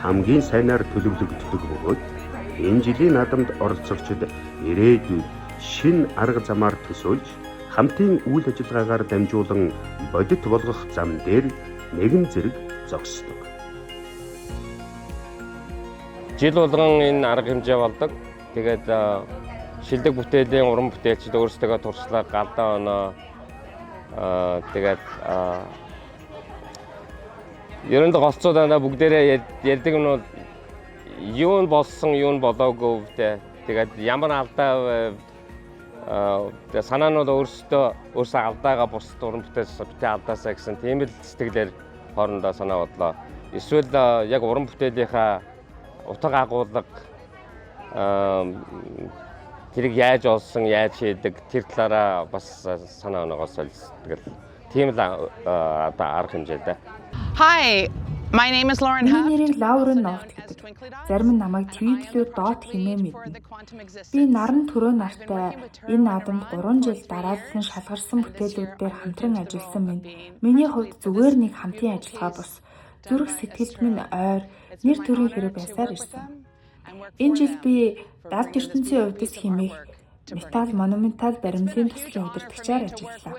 хамгийн сайнаар төлөвлөгддөг бөгөөд энэ жилийн наадамд оролцогчид ирээдүйд шинэ арга замаар төсөөлж хамтын үйл ажиллагаагаар дамжуулан бодит болгох зам дээр нэгэн зэрэг зогсдог. Жил болгон энэ арга хэмжээ болдог. Тэгээд шилдэг бүтээлийн уран бүтээлчид өөрсдөө туршлага галдаа оноо тэгээд ерөнхийдөө голцоо дандаа бүгдээрээ ярьдаг нь бол юу нь болсон, юу нь болоогүй гэдэг. Тэгээд ямар алдаа санаанууд өөрсдөө алдаагаа бусад уран бүтээлч алдаасаа гэсэн тийм л сэтгэлээр хоорондоо санаа бодлоо. Эсвэл яг уран бүтээлийнхаа утга агуулга тэрийг яаж олсон, яаж хийдэг тэр талаараа бас санаа оноогоо солилцдог. Тийм л арга хэмжээтэй. Hi, my name is Lauren Huff. Нэрийг Лаурен Норт гэдэг. Зарим нь намайг твитлээр дот хэмээн мэднэ. Би наран төрөө нартай энэ наадамд 3 жил дараалсан шалгарсан бүтээлүүдээр хамтран ажилласан минь миний хувьд зүгээр нэг хамтын ажиллагаа бус. Зүрх сэтгэлд минь ойр нэр төрийн хэрэг байсаар ирсэн. Энэ жил би далд ертөнцийн хувьд хэмээх металл монументал баримлын төслийн удирдагчаар ажиллалаа.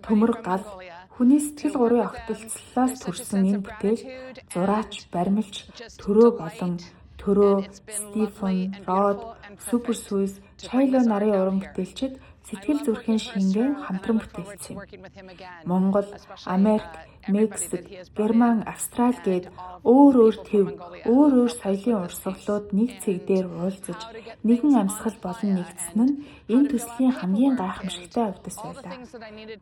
Төмөр гал, хүний сэтгэл гурвын огтлцлоос төрсэн энэ бүтээл зураач, баримлч, төрөө болон төрөө, Стефен, Род, Супер Суйс, Чайло нарын уран бүтээлчид сэтгэл зүрхийн шингэн хамтран бүтээлсэн. Монгол, Америк, Мексик, Герман, Австрали гээд өөр өөр соёлын урсгалууд нэг цэг дээр уулзаж нэгэн амьсгал болон нэгдсэн нь энэ төслийн хамгийн гайхамшигтай явдал байлаа.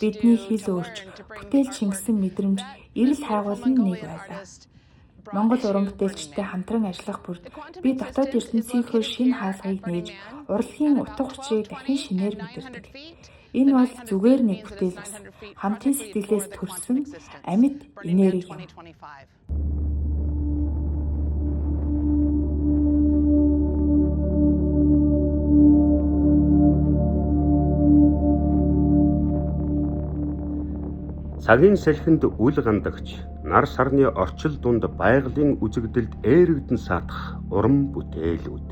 Бидний хэл өөрч, бүтээл шингэсэн мэдрэмж, эрэл хайгуул нь нэг байлаа. Монгол уран бүтээлчтэй хамтран ажиллах бүрд би дотоод ертөнцийнхөө шинэ хаалгыг нээж урлагийн утга учирыг дахин шинээр мэдэрдэг. Энэ бол зүгээр нэг бүтээл бас хамтын сэтгэлээс төрсөн амьд энерги юм. Цагийн салхинд үл гандагч нар сарны орчил дунд байгалийн үзэгдэлд эерэгдэн саатах уран бүтээлүүд.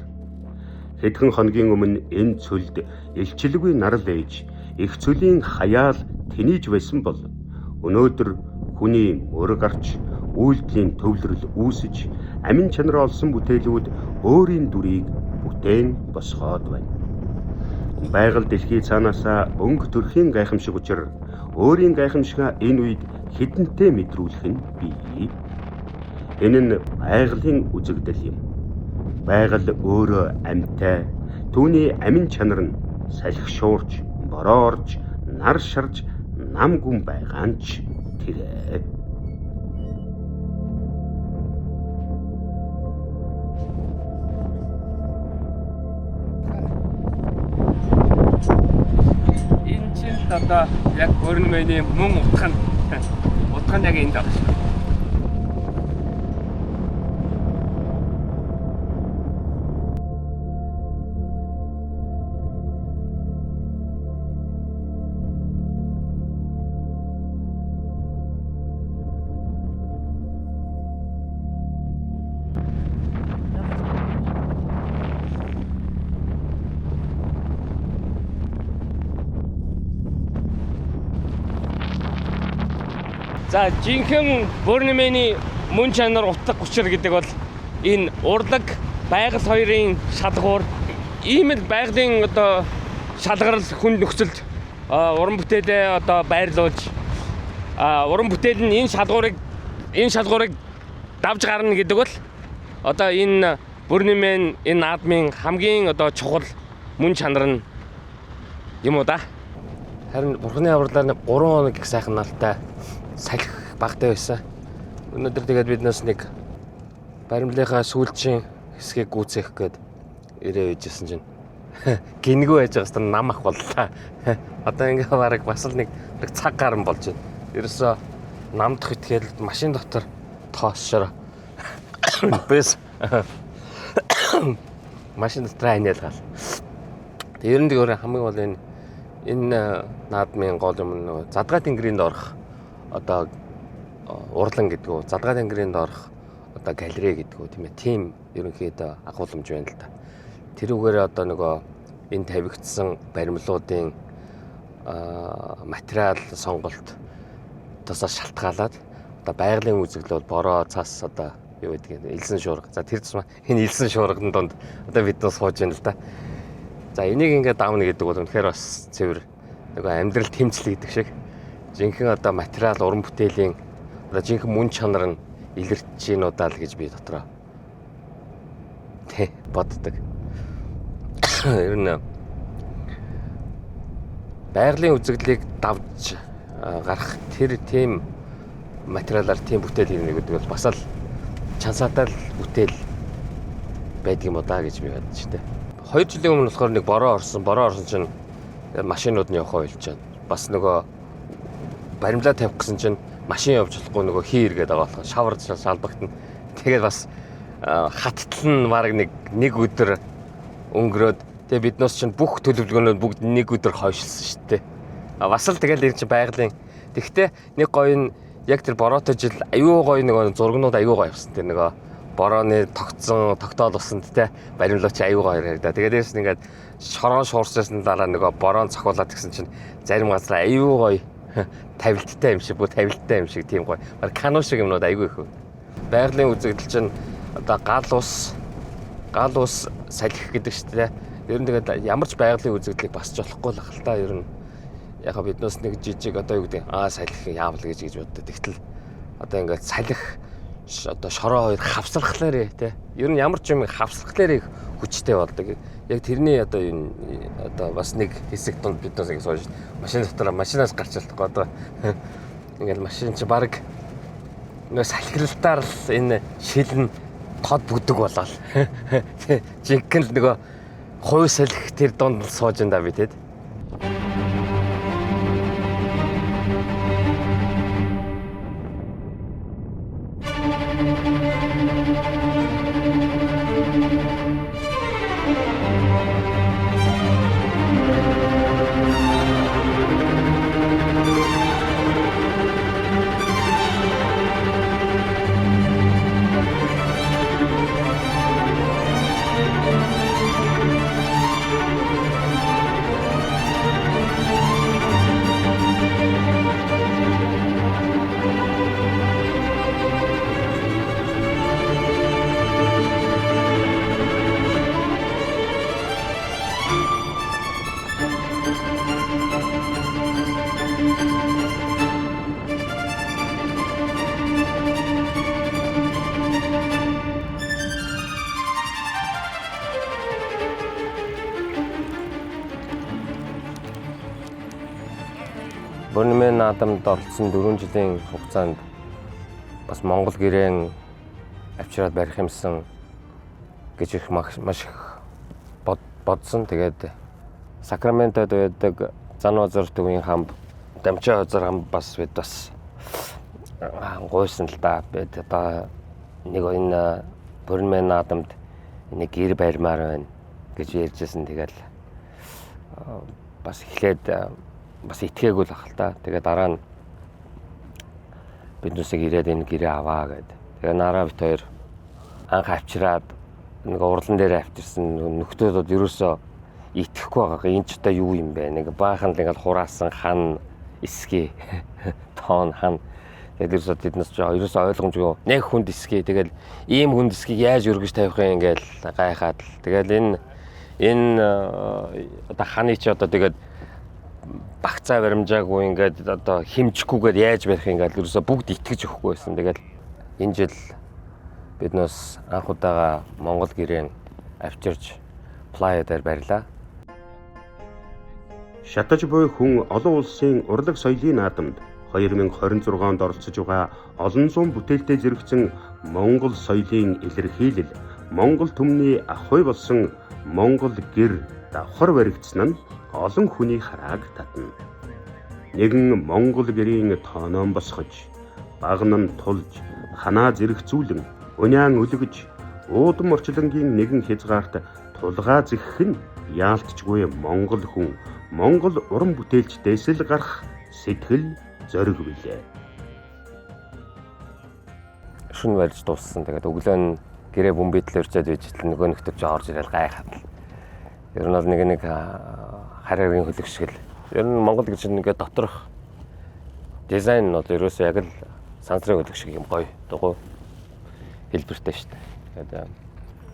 Хэдхэн хоногийн өмнө энэ цөлд элчилгүй нарл ээж их цөлийн хаяал тэнийж байсан бол өнөөдөр хүний мөр гарч үйлдэлийн төвлөрөл үүсэж амин чанар олсон бүтээлүүд өөрийн дүрийг бүтээн босгоод байна. Байгаль дэлхий цаанаасаа өнгө төрхийн гайхамшиг учир өөрийн гайхамшигаа энэ үед хідэнтэй мэдрүүлэх нь бий. Энэ нь байгалийн үзэгдэл юм. Байгаль өөрөө амьтай. Түүний амин чанар нь салхи шуурч, бороо орж, нар шарж, нам гүн байгаа нь ч тэрэ. Энэ чинь одоо яг Burning-ийн мөн утга нь яг энд байна. За жинхэнэ Burning-ийн мөн чанар утга учир гэдэг бол энэ урлаг байгаль хоёрын шалгуур ийм л байгалийн одоо шалгарал хүн нөхцөлд уран бүтээлээ одоо байрлуулж уран бүтээл нь энэ шалгуурыг давж гарна гэдэг бол одоо энэ Burning-ийн энэ наадмын хамгийн одоо чухал мөн чанар нь юм уу да. Харин бурхны авралаар 3 хоног их сайхан налтай салхи багтай байсан. Өнөөдөр тэгээд биднээс нэг баримлынхаа сүүлчийн хэсгийг гүйцээх гээд ирээ үйжсэн чинь гингүй байж байгаас нам ах боллоо. Одоо ингээ бараг бас л нэг цаг гарan болж байна. Ерөөсөө намдах итгэл машин дотор тоосшоор бэс машин дотор аниалгаал. Ер нь өөр хамгийн гол энэ наадмын гол юм нөгөө задгай тэнгэрийн доорх одоо урлан гэдгүү задгай тэнгэрийн доорх одоо галерей гэдгүү тийм ээ тийм ерөнхийдөө агуулмж байна л да. Тэрүүгээр одоо нөгөө энэ тавигдсан баримлуудын материал сонголт тусаа шалтгаалаад одоо байгалийн үзэгдэл бол бороо цас одоо юу гэдэг нь элсэн шуурга. За тэр тусмаа энэ элсэн шуурганы донд одоо бид нар сууж байна л да. За энийг ингээд давна гэдэг бол үнэхээр бас цэвэр нөгөө амьдрал тэмцэл гэдэг шиг жинхэнэ одоо материал уран бүтээлийн одоо жинхэнэ мөн чанар нь илэрч гинудаа л гэж би дотроо боддог. Ер нь байгалийн үзэгдлийг давж гарах тэр тийм материалаар тийм бүтээл хийх гэдэг бол бас л чансаатай л бүтээл байдаг юм уу да гэж би бодож байна. 2 жилийн өмнө болохоор нэг бороо орсон чинь машинууд нь явах ойлж байна. Бас нөгөө баримлаа тавих гэсэн чинь машин явж болохгүй нөгөө хий иргээд байгаа болохоо шавар шалбагтана. Тэгээд бас хаттал нь баг нэг өдөр өнгөрөөд тэгээд биднээс чинь бүх төлөвлөгөөнүүд бүгд нэг өдөр хойшилсан шүү дээ. Бас л тэгэл энэ чинь байгалийн. Тэгвэл нэг гоё нь яг тэр бороотой жил аюу гоё нөгөө зургнууд аюу гоё авсан. Тэр нөгөө борооны тогтоол усанд те баримлууч аюу гоё харагдаа. Тэгээд дээрс нь ингээд шорон шуурссан дараа нөгөө бороо цохиулаад гисэн чинь зарим газар аюу гоё тавилттай юм шиг тийм гоё. Баг кано шиг юмнууд аюу их. Байгалийн үзэгдэл чинь одоо гал ус салхи гэдэг шүү дээ. Ер нь тэгээд ямар ч байгалийн үзэгдлийг басч болохгүй л ахaltaа ер нь яг биднээс нэг жижиг одоо юу гэдэг салхи яавал гэж боддог. Тэгтэл одоо ингээд салхи одоо шороо хоёр хавсрахлаарэ те. Ер нь ямар ч юм хавсрахлаарэ хүчтэй болдог. Яг тэрний одоо энэ одоо бас нэг хэсэг донд биднээс ингэ сууж машин дотор машинаас гарч чадахгүй одоо ингээд машин чи баг нөө салхиралтаар л энэ шил нь тод бүгдэг болоо. Жинхэнэ л нөгөө хувь салхи тэр донд сууж энэ да би тэгэд. наадамд оролцсон 4 жилийн хугацаанд бас Монгол гэрээн авчираад барих юмсан гэж их маш их бодсон. Тэгээд Сакраментод байдаг Занвазар төвийн хамт Дамжаа хозор хам бас бид бас гойсон л да. Бид одоо нэг энэ Burning наадамд нэг гэр барьмаар байна гэж ярьжсэн. Тэгээд бас эхлээд бас итгээгүй л ах л да. Тэгээд дараа нь биднээсээ ирээд энэ гэрээ аваа гэдэг. Тэгээд нараа бит хоёр анх авчираад нэг урлан дээр авчирсан нөхдөөд ерөөсөө итгэхгүй байгаа. Энэ ч одоо юу юм бэ? Нэг баахан л ингээл хураасан хан эсгээ тоон хан. Тэгээд ерөөсөө тэднээс ч ерөөсөө ойлгомжгүй. Нэг хүнд эсгээ. Тэгэл ийм хүнд эсгийг яаж өргөж тавих юм ингээл гайхаад л. Тэгэл энэ одоо ханы ч одоо тэгээд багцаа баримжаагүй ингээд одоо химжихгүйгээр яаж барих ингээд ерөөсө бүгд итгэж өгөхгүй байсан. Тэгэл энэ жил биднээс анх удаага Монгол гэрээн авчирч Playa дээр барьлаа. Шатаж буй хүн олон улсын урлаг соёлын наадамд 2026 онд оролцож байгаа олон зуун бүтээлтэй зэрэгцэн Монгол соёлын илэрхийлэл, Монгол түмний ахуй болсон Монгол гэр давхар баригдсан нь олон хүний харааг татна. Нэгэн Монгол гэрийн тооноон босгож, багнан тулж, ханаа зэрэгцүүлэн, униан үлгэж, уудам орчлонгийн нэгэн хязгаарт тулгаа зэгэх нь яалтчгүй Монгол хүн, Монгол уран бүтээлчдээс л гарах сэтгэл зориг билээ. Шүн барьж дууссан. Тэгээд өглөө нь гэрээ бөмбөдлөөр чад ижил нөгөө нөхдөж орж ирэл гайхаад. Ер нь бол нэг хараарийн хөлөг шиг л. Ер нь Монгол гэж нэгэ доторх дизайн нь бол ерөөсөө яг л сансрын хөлөг шиг юм гоё, дугуй хэлбэртэй шүү дээ. Тэгээд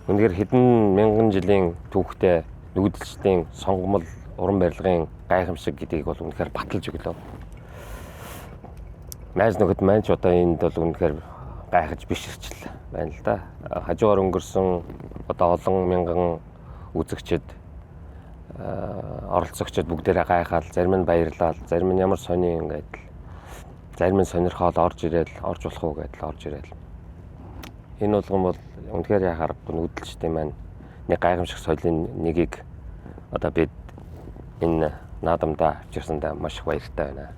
үнэхээр хэдэн мянган жилийн түүхтэй нүүдэлчдийн сонгомол уран барилгын гайхамшиг гэдгийг бол үнэхээр баталж өглөө. Майз нөхөд маань ч одоо энд бол үнэхээр гайхаж биширчл байна л да. Хажуугаар өнгөрсөн одоо олон мянган үзэгчд оролцогчд бүгдээрээ гайхаад, зарим нь баярлал, зарим нь ямар сони ингээд зарим нь сонирхоод орж болох уу гэдэл орж ирээл. Энэ болгон бол үнэхээр яхаарахгүй нүүдэлчтэй маань нэг гайхамшиг соёлын нэгийг одоо бид энэ наадамдаа авчирсандаа маш их баяртай байна.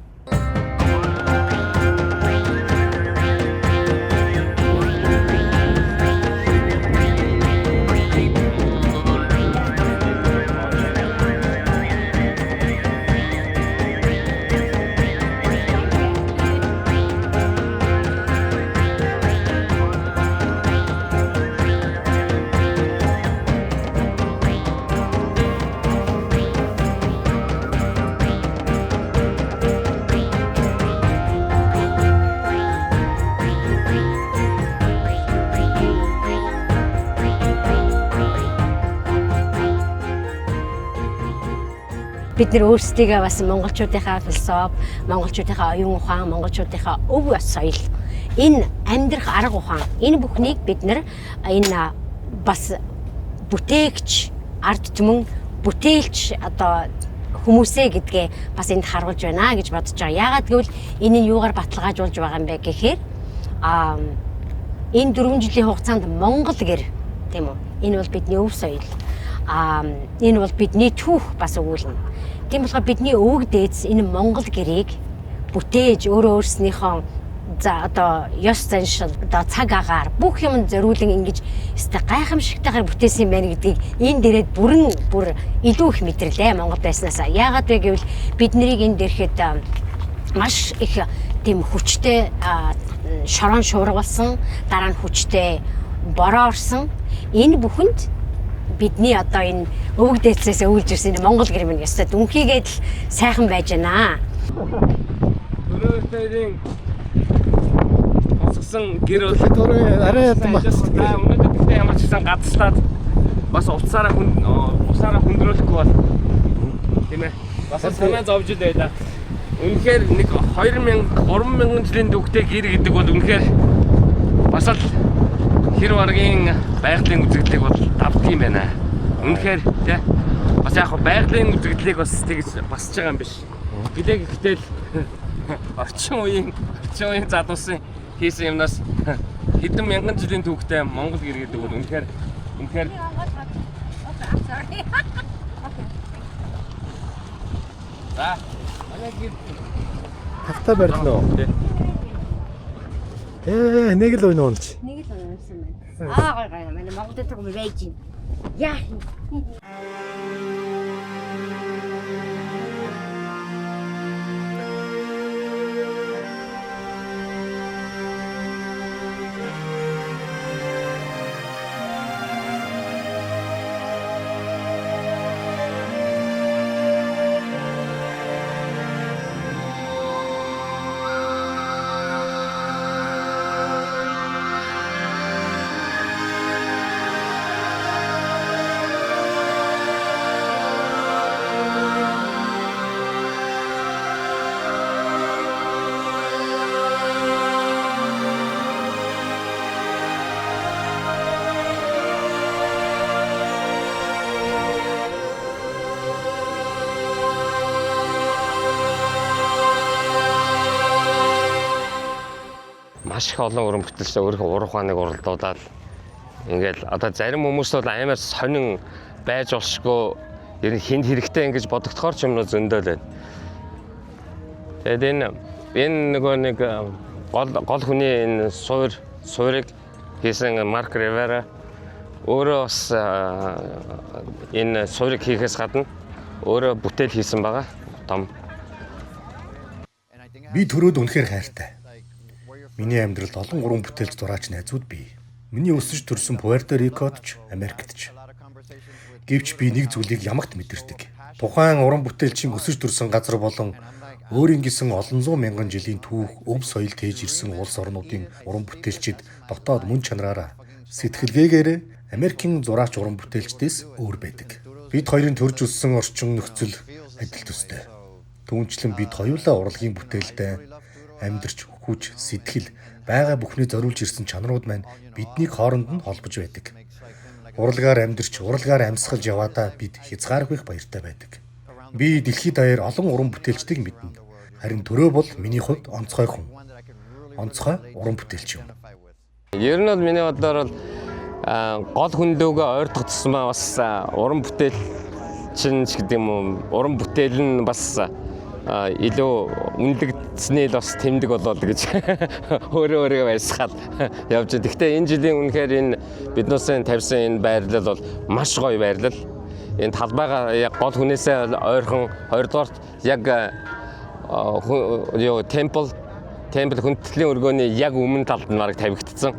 Бид нэр өөрсдийгээ бас монголчуудынхаа философи, монголчуудынхаа оюун ухаан, монголчуудынхаа өв соёл, энэ амьдрах арга ухаан, энэ бүхнийг бид нэр энэ бас бүтээгч, ард түмэн бүтээлч одоо хүмүүсээ гэдгээ бас энд харуулж байна гэж бодож байгаа. Яагаад гэвэл энэ нь юугаар баталгаажуулж байгаа юм бэ гэхээр энэ 4 жилийн хугацаанд Монгол гэр тийм үү? Энэ бол бидний өв соёл. Энэ бол бидний түүх бас өгүүлнэ. Тийм болохоор бидний өвөг дээдс энэ Монгол гэрийг бүтээж өөрөө өөрснийхөө за одоо ёс заншил одоо цаг агаар бүх юм зориулан ингэж өстой гайхамшигтайгаар бүтээсэн юм байна гэдгийг энэ дээрээ бүр илүү их мэдрэлээ Монгол байснаасаа. Яагаад вэ гэвэл бид нарыг энэ дээрхэд маш их тийм хүчтэй шорон шуургалсан, дараа нь хүчтэй бороо орсон. Энэ бүхэнд бидний одоо энэ өвөг дээдсээс өвлж ирсэн Монгол гэр минь ёстой дүнхийгээд л сайхан байж байна. Өнөөдрийн босгосон гэр бол арай ядсан байна. Өнөөдөр ямар ч гэсэн гадстаад бас уцаараа хүндрүүлэхгүй бол тийм ээ. Бас санаа зовж л байлаа. Үнэхээр нэг 3000 жилийн түүхтэй гэр гэдэг бол үнэхээр бас л хэр баргийн байгалийн үзэгдлийг бол давдаг юм байна. Үнэхээр тий. Бас яг байгалийн үзэгдлийг бас тэгж басж байгаа юм биш. Гэтэл орчин үеийн залуусын хийсэн юмнаас хэдэн мянган жилийн түүхтэй Монгол гэр гэдэг бол үнэхээр За Тавтаа барьлаа. Нэг л ойн оолч. Нэг л унсан байна. Гой манай Монголд төгөм байж гин. Яа. Маш их олон уран бүтээлчтэй өөрийнхөө уран ухааныг уралдуулаад ингээл одоо зарим хүмүүс бол амар сонин байж болшгүй ер нь хинт хэрэгтэй ингэж бодогдохоор ч юм уу зөндөө л байна. Тэгээд энэ нэг гол хүний энэ суурийг хийсэн Марк Ривера өөрөө бас энэ суурийг хийхээс гадна өөрөө бүтээл хийсэн байгаа. Том. Би төрөөд үнэхээр хайртай. Миний амьдралд олон уран бүтээлч зураач найзууд бий. Миний өсөж төрсөн Пуэрто Рикод ч Америкт ч. Гэвч би нэг зүйлийг ямагт мэдэрдэг. Тухайн уран бүтээлчийн өсөж төрсөн газар болон өөрийн гэсэн олон зуун мянган жилийн түүх, өв соёл тээж ирсэн улс орнуудын уран бүтээлчид дотоод мөн чанараараа сэтгэлгээгээр Америкийн зураач уран бүтээлчдээс өөр байдаг. Бид хоёрын төрж өссөн орчин нөхцөл адил төстэй. Түүнчлэн бид хоёулаа урлагийн бүтээлдээ амьдарч хүч, сэтгэл, байгаа бүхнээ зориулж ирсэн чанарууд маань биднийг хооронд нь холбож байдаг. Урлагаар амьдарч, урлагаар амьсгалж яваадаа бид хязгааргүй баяртай байдаг. Би дэлхийд даяар олон уран бүтээлчдийг мэднэ. Харин төрөө бол миний хувьд онцгой хүн. Онцгой уран бүтээлч юм. Ер нь бол миний бодлоор гол хүндөөгээ ойртох тусмаа бас уран бүтээлчин ч гэдэг юм уу, уран бүтээл нь бас илүү үнэлэгдснээ л бас тэмдэг болоод гэж өөрөө баясгаад явж байна. Гэхдээ энэ жилийн үнэхээр энэ биднээсээ тавьсан энэ байрлал бол маш гоё байрлал. Энэ талбайгаа яг гол хүнээсээ ойрхон 2-дугаарт яг темпл хүндэтгэлийн өргөөний яг өмнө талд нь бараг тавигдсан.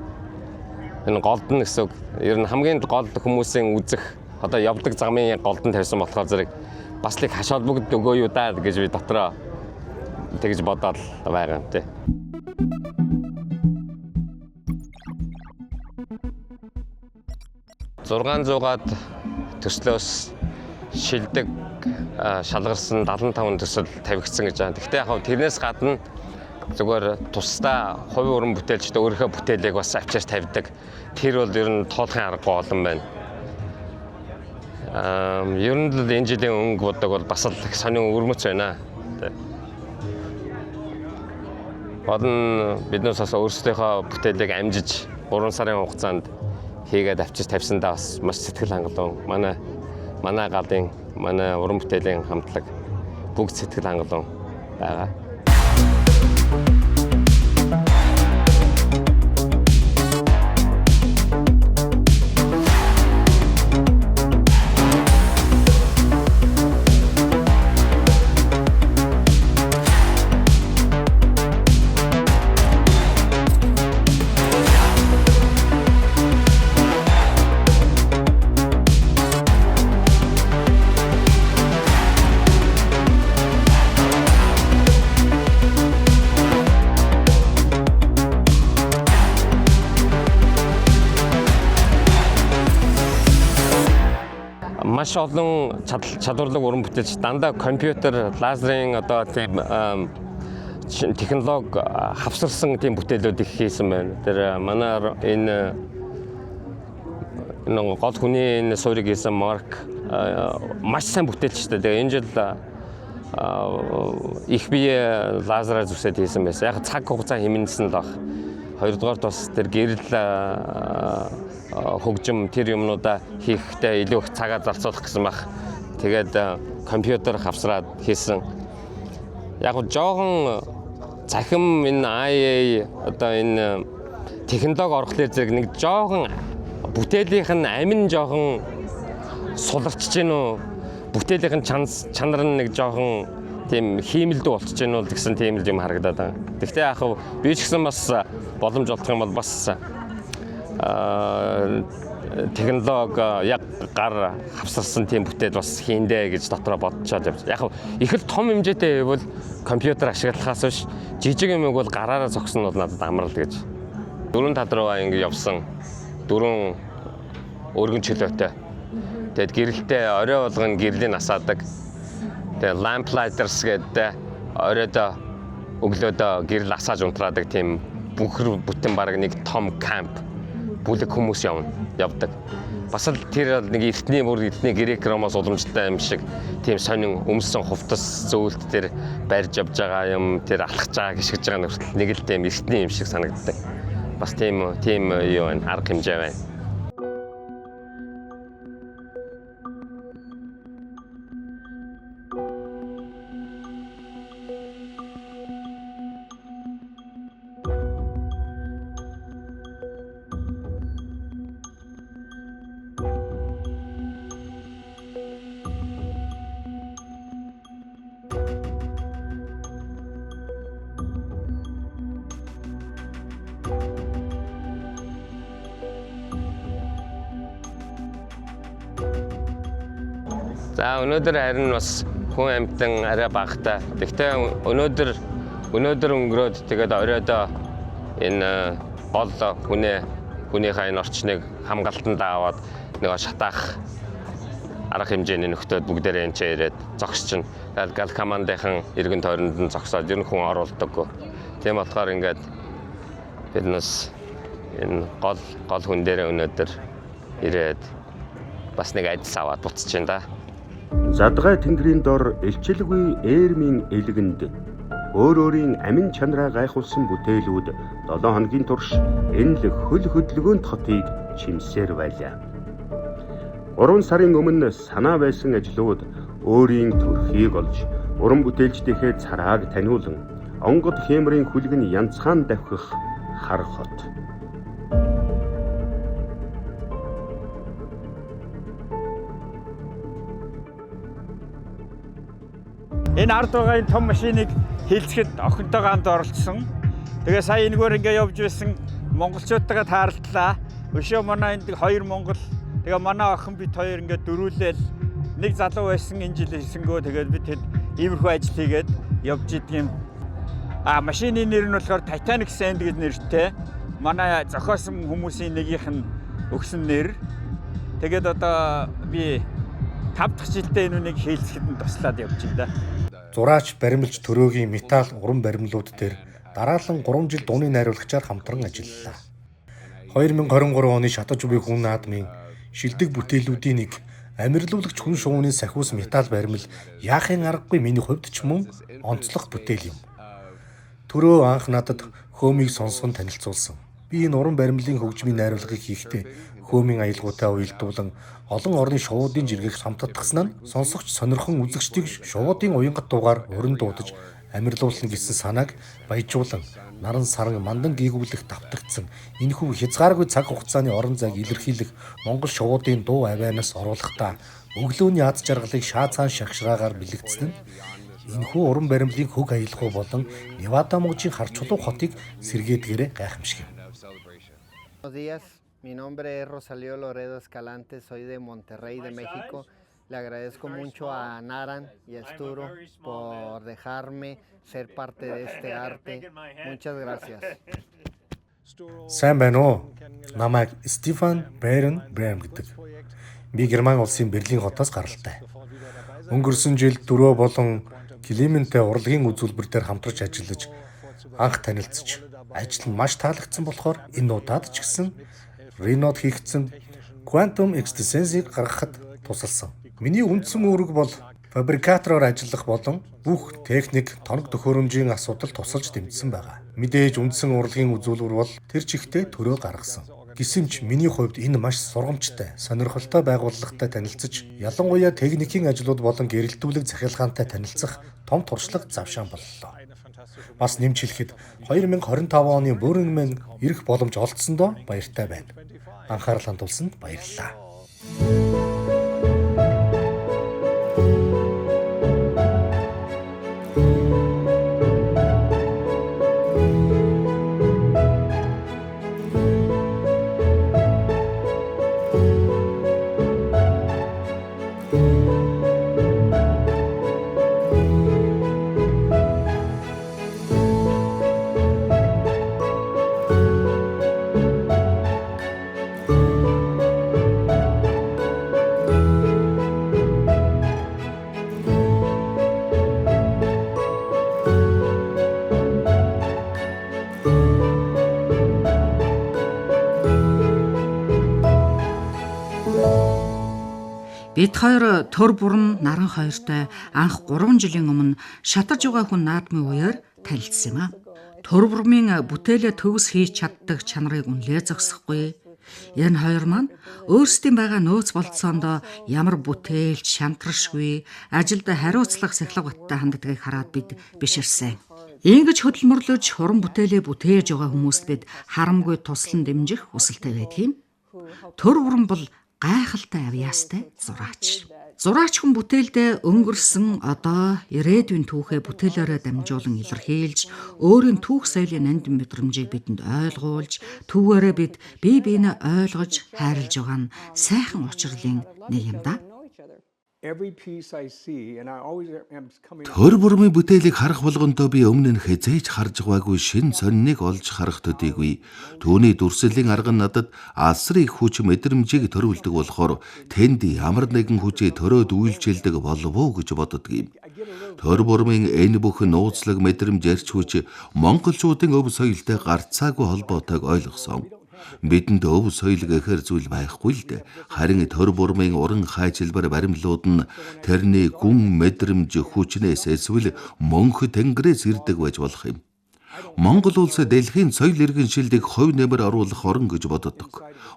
Энэ голд нь гэсэн үг. Ер нь хамгийн гол хүмүүсийн үзэх одоо явдаг замын голд нь тавьсан болохоор зэрэг бас л их хаш холбогд өгөө юу даа гэж би дотроо тэгж бодоод байгаа юм тий. «600-аад төслөөс шилдэг шалгарсан 75 төсөл тавигдсан гэж байна. Гэхдээ яг тэрнээс гадна зүгээр тусдаа хувийн уран бүтээлчд өөрийнхөө бүтээлийг бас авчирч тавьдаг. Тэр бол ер нь тоолохын аргагүй олон байна. Ер нь л энэ жилийн өнгө бодог бол бас л их сонин өвөрмөц байна. Бодно биднээс бас өөрсдийнхөө бүтээлийг амжиж 3 сарын хугацаанд хийгээд авчирч тавьсандаа бас маш сэтгэл хангалуун. Манай галын, манай уран бүтээлийн хамтлаг бүгд сэтгэл хангалуун байгаа. Маш олон чадварлаг уран бүтээлч дандаа компьютер, лазерын одоо тийм технологи хавсарсан тийм бүтээлүүд их хийсэн байна. Тэр манай энэ гол хүний энэ суурийг хийсэн Марк маш сайн бүтээлчтэй. Тэгээ энэ жил их бие лазераар зүсээд хийсэн байсан. Яг цаг хугацаа хэмнэсэн л баг. Хоёрдугаар бас тэр гэрэл хөгжим тэр юмнуудаа хийхдээ илүү их цагаа зарцуулах гэсэн баг. Тэгээд компьютер хавсраад хийсэн. Яг жоохон цахим энэ IA одоо энэ технологи орохлоор зэрэг нэг жоохон бүтээлийнх нь амин жоохон суларчж гин үү? Бүтээлийнх нь чанар нь нэг жоохон тийм хиймэлдүү болчихж гин үү гэсэн тийм юм харагдаад байгаа. Гэхдээ яг би ч гэсэн бас боломж олдох юм бол бас технологи яг гар хавсарсан тийм бүтээл бас хийндэ гэж дотроо бодчиход явж. Яг их л том хэмжээтэй байвал компьютер ашиглахаас биш жижиг юмэг бол гараараа зогсон нь бол надад амрал гэж. 4 тад руу ингэ явсан 4 өргөн чөлөөтэй. Тэгэд гэрэлтэй орой болгон гэрлийн насаадаг. Тэгээ lamp-lighters гэдэг оройдоо өглөөдөө гэрэл асааж унтраадаг тийм бүхэр бүтэн баг нэг том камп бүлэг хүмүүс явдаг. Бас л тэр нэг эртний грек ромоос уламжтай юм шиг тийм сонин өмсөн хувцас зөвлөлт тэр барьж явж байгаа юм тэр алхаж байгаа гიშгэж байгаа нөхцөл нэг л тийм эртний юм шиг санагддаг. Бас тийм юу байна арга хэмжээ байна. За өнөөдөр харин бас хүн амьтан арай багтаа. Гэхдээ өнөөдөр өнгөрөөд тэгээд оройдоо энэ гол хүнийхээ энэ орчныг хамгаалтанд аваад нэг шатаах арга хэмжээний нөхдөд бүгдээрээ энэ ирээд зогсчихно. Тэгээд гал командынхан иргэн тойронд нь зогсоод ер нь хүн оруулдаггүй. Тийм болохоор ингээд биднээс энэ гол хүн дээрээ өнөөдөр ирээд бас нэг айдас аваад буцчихин да. Задгай тэнгэрийн дор элчилгүй эрмийн элгэнд өөрийн амин чанараа гайхуулсан бүтээлүүд 7 хоногийн турш энэ хөл хөдөлгөөнд хотыг чимсээр байлаа. 3 сарын өмнө санаа байсан ажлууд өөрийн төрхийг олж уран бүтээлчдийнхээ царааг таниулан онгод хэмрийн хүлгэн янцхан давхих хар хот. Энэ ард байгаа энэ том машиныг хилцэхэд охинтойгоо хамт оролцсон. Тэгээ сая энэгээр ингээ явж байсан монголчуудтайгаа тааралдлаа. Өшөө манай энд 2 монгол тэгээ манай охин бид 2 ингээ дөрүүлээл нэг залуу байсан энэ жил ирсэнгөө тэгээд бид хэд иймэрхүү ажил хийгээд явж идэгюм. Машины нэр нь болохоор Titanic Sand гэж нэртэй. Манай зохиосон хүмүүсийн нэгийнх нь өгсөн нэр. Тэгээд одоо би 5 дахь жилдээ энэ үнийг хийлцэхэд нь туслаад явж байна. Зураач, баримлж төрөөгийн металл уран баримлууд дээр дараалан 3 жил дууны найруулагчаар хамтран ажиллалаа. 2023 оны шатаж буй хүн наадмын шилдэг бүтээлүүдийн нэг амирлуулагч хүн шувууны сахиус металл баримл яахын аргагүй миний хувьд ч мөн онцлог бүтээл юм. Төрөө анх надад хөөмийг сонсгон танилцуулсан. Би энэ уран баримлын хөгжмийн найруулгыг хийхдээ хөөмийн аялгаутай уялдуулан олон орны шувуудын жиргэг хамтдагсан нь сонсогч сонирхон үзэгчдийг шувуудын уянгат дуугаар өрн дуудаж амирлуулна гэсэн санааг баяжуулан наран саран мандан гийгүүлэх давтагдсан энэхүү хязгааргүй цаг хугацааны орон зайг илэрхийлэх монгол шувуудын дуу авианаас оруулахдаа өглөөний аз жаргалыг шаацаан шагшраагаар бэлэгдсэн нь энэхүү уран баримлын хөг аялгау болон Невада мужийн хар чулуу хотыг сэргээдгээрээ гайхамшиг юм. Mi nombre es Rosalío Loredo Escalante, soy de Monterrey, de México. Le agradezco mucho a Naran y a Sturo por dejarme ser parte de este arte. Muchas gracias. Сайн байна уу? Намайг Стефан Бэрн Брэм гэдэг. Би Герман улсын Берлин хотоос гаралтай. Өнгөрсөн жил 4 болон Клименттэй урлагийн үзүүлбэр дээр хамтарч ажиллаж анх танилцж ажил нь маш таалагдсан болохоор энэ удаад ч гэсэн Ренод хийгдсэн Quantum Existence-ийг гаргахад тусалсан. Миний үндсэн үүрэг бол фабрикатороор ажиллах болон бүх техник, тоног төхөөрөмжийн асуудал тусалж дэмжсэн байгаа. Мэдээж үндсэн урлагийн үзүүлбэр бол тэр чигтээ төрөө гаргасан. Гэсэмч миний хувьд энэ маш сургамжтай, сонирхолтой байгууллагатай танилцж, ялангуяа техникийн ажлууд болон гэрэлтүүлэг захиалгаантай танилцах том туршлага завшаан боллоо. Бас нэмж хэлэхэд 2025 оны Burning Man ирэх боломж олдсондоо баяртай байна. Анхаарал хандуулсанд баярлалаа. Бид хоёр төр бүрэн наран хоёртой анх 3 жилийн өмнө шатарж байгаа хүн наадмын үеэр танилцсан юм а. Төр бүрмийн бүтээлээ төгс хийж чаддаг чанарыг үнлээ зогсохгүй. Энэ хоёр маань өөрсдийн байгаа нөөц болцоондоо ямар бүтээлч шантрашгүй ажилд хариуцлага сахилга баттай ханддагыг хараад бид биширсэн. Ингэж хөдөлмөрлөж уран бүтээлээ бүтээж байгаа хүмүүст бид харамгүй туслан дэмжих хүсэлтэй байдгийг. Төр бүрэн бол гайхалтай авьяастай зураач. Зураач хүн бүтээлдээ өнгөрсөн одоо ирээдүйн түүхээ бүтээлээрээ дамжуулан илэрхийлж, өөрийн түүх соёлын нандин мэдрэмжийг бидэнд ойлгуулж, түүгээрээ бид бие биенээ ойлгож, хайрлаж байгаа нь сайхан учрлын нэг юм да. Төр бүрмийн бүтээлийг харах болгонтой би өмнө нь хязээж харж байгаагүй шин сониныг олж харах төдийгүй. Түүний дүрслэлийн арга нь надад асар их хүч мэдрэмжийг төрүүлдэг болохоор тэнд ямар нэгэн хүчээ төрөөд үйлчилдэг болов уу гэж боддог юм. Төр бүрмийн энэ бүх нууцлаг мэдрэмж ярьж хүч монголчуудын өв соёлтой гарцаагүй холбоотойг ойлгосон. Бидэнд өв соёл гэхэр зүйл байхгүй л дээ. Харин төр бүрмийн уран хайчилбар баримлууд нь тэрний гүн мэдрэмж хүчнээс эсвэл мөнх тэнгэрээс ирдэг байж болох юм. Монгол улс дэлхийн соёл иргэншилийг хувь нэмэр оруулах орн гэж боддог.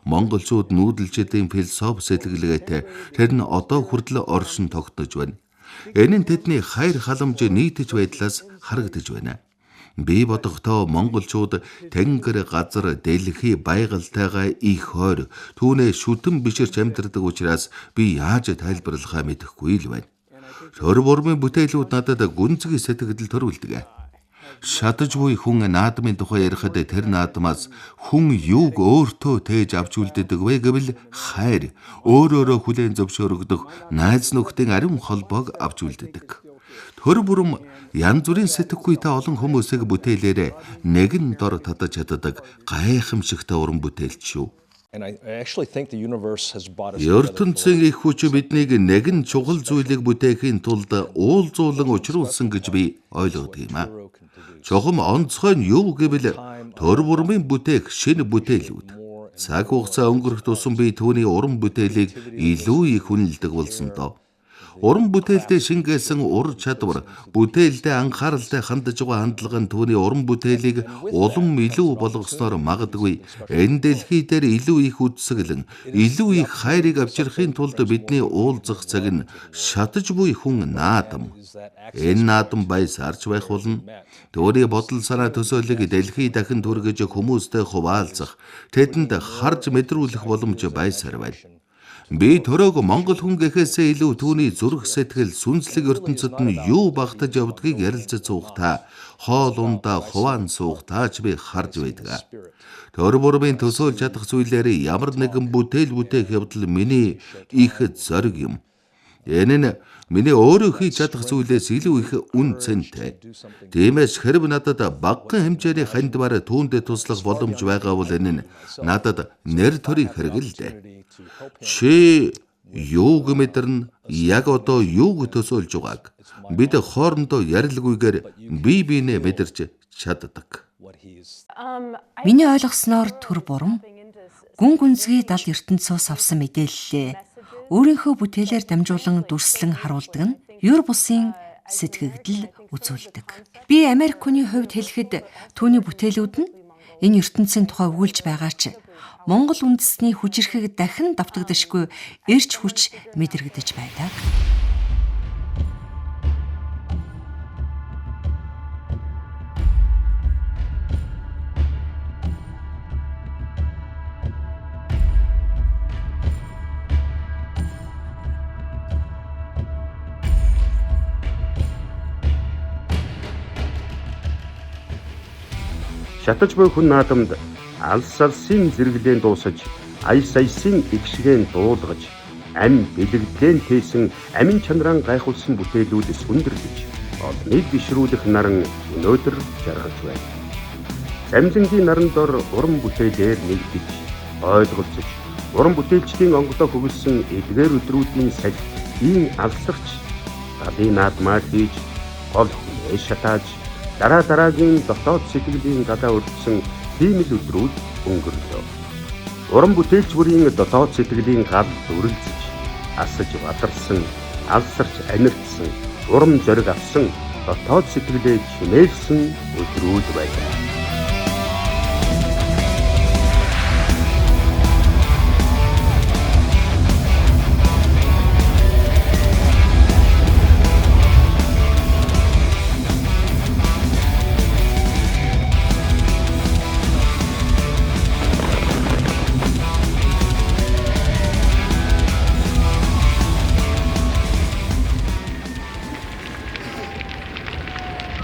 Монголчууд нүүдэлчдийн философи сэтгэлгээтэй тэр нь одоо хүртэл оршин тогтнож байна. Энэ нь тэдний хайр халамж нийтж байдлаас харагдаж байна. Би бодохдоо монголчууд тэнгэр газар дэлхий байгальтайгаа их хойр түүнээ шүтэн биширч амьдардаг учраас би яаж тайлбарлахаа мэдэхгүй л байна. Төр бүрмийн бүтээлүүд надад гүнзгий сэтгэл төрүүлдэг. Шатаж буй хүн наадмын тухай ярихад тэр наадмаас хүн юуг өөртөө тээж авч үлддэг вэ гэвэл хайр, өөрөөрөө хүлээн зөвшөөрөгдөх найз нөхдийн ариун холбоог авч үлддэг. Төр бүрм янз бүрийн сэтгэхүйтэй олон хүмүүсийг бүтээлээрээ нэгэн дор татаж чаддаг гайхамшигтай уран бүтээлч шүү. ертөнцийн их хүч биднийг нэгэн чухал зүйлийг бүтээхийн тулд уулзуулан учруулсан гэж би ойлгодог юм а. Чухам онцгой нь юу гэвэл төр бүрмийн бүтээх шинэ бүтээлүүд. Цаг хугацаа өнгөрөх тусам би түүний уран бүтээлийг илүү их үнэлдэг болсон доо. Уран бүтээлдээ шингээсэн ур чадвар, бүтээлдээ анхааралтай хандж байгаа хандлага нь түүний уран бүтээлийг улам илүү болгосноор магадгүй энэ дэлхий дээр илүү их үдсгэлэн, илүү их хайрыг авчрахын тулд бидний уулзах цаг нь шатаж буй хүн наадам. Энэ наадам баясаарч байх болно. Түүний бодол санаа төсөөллийг дэлхий дахин түргэж хүмүүстэй хуваалцах, тэдэнд харж мэдрүүлэх боломж баясаар байна. Би төрөөг монгол хүн гэхээсээ илүү түүний зүрх сэтгэл сүнслэг ертөнцид нь юу багтаж явдгийг ярилцаж суугатаа, хоол ундаа хуваан суугатаа ч би харж байдаг. Төр бүрмийн төсөөлж чадах зүйлээр ямар нэгэн бүтээл бүтээх явдал миний их зориг юм. Энэ нь миний өөрөө хийж чадах зүйлээс илүү их үн цэнтэй. Тиймээс хэрв надад багахан хэмжээний хандвар түүнд туслах боломж байгаа бол энэ нь надад нэр төрийн хэрэг л дээ. Чи юуг мэдэрнэ, яг одоо юуг төсөөлж байгааг бид хоорондоо ярилгүйгээр бие биенээ мэдэрч чаддаг. Миний ойлгосноор төр бурам гүн гүнзгий дал ертөнцөөс авсан мэдээллээ өөрийнхөө бүтээлээр дамжуулан дүрслэн харуулдаг нь юр бусын сэтгэгдэл үзүүлдэг. Би Америк хүний хувьд хэлэхэд түүний бүтээлүүд нь энэ ертөнцийн тухай өгүүлж байгаа ч Монгол үндэстний хүчирхэг дахин давтагдашгүй эрч хүч мэдрэгдэж байдаг. Шатаж буй хүн наадамд алс алсын зэрэглэн дуусаж, аяс аясын игшгэн дуулгаж, ам бэлэгдэн тээсэн амин чанаран гайхуулсан бүтээлүүдс хүндэрлэж, олныг бишрүүлэх наран өнөөдөр жаргаж байна. Замлангийн наран дор уран бүтээлээр нэгдэж, ойлголцож, уран бүтээлчдийн онгодоо хөвөлсөн эдгээр өдрүүдийн салхи ийм алсарч, галын наадмаар хийж, гол хүнээ шатааж, дараагийн дотоод сэтгэлийн гадаа өртсөн тийм л өдрүүд өнгөрлөө. Уран бүтээлч бүрийн дотоод сэтгэлийн гал дүрлцэж, асаж бадарсан, алсарч анирдсан, урам зориг авсан, дотоод сэтгэлээ чимээлсэн өдрүүд байлаа.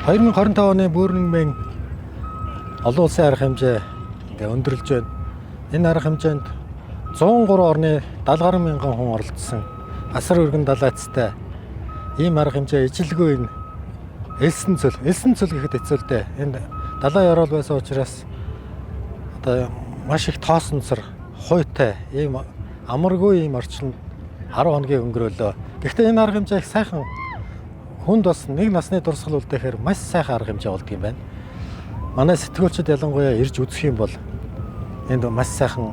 Хоёрын 25 оны Бөөрнмэн олон улсын арга хэмжээ өндөрлөж байна. Энэ арга хэмжээнд 103 орны 70 гаруй мянган хүн оролцсон. Асар өргөн далайцтай ийм арга хэмжээ ижилгүй энэ элсэн цөл гэхэд хэцүү л дээ. Энэ далай орол байсан учраас одоо маш их тоосонцор, хуйтай ийм амаргүй ийм орчинд 10 хоногийн өнгөрөөлөө. Гэхдээ энэ арга хэмжээ их сайхан хүнд бас нэг насны дурсгал үлдээхээр маш сайхан арга хэмжээ болдго юм байна. Манай сэтгүүлчид ялангуяа ирж үзэх юм бол энд маш сайхан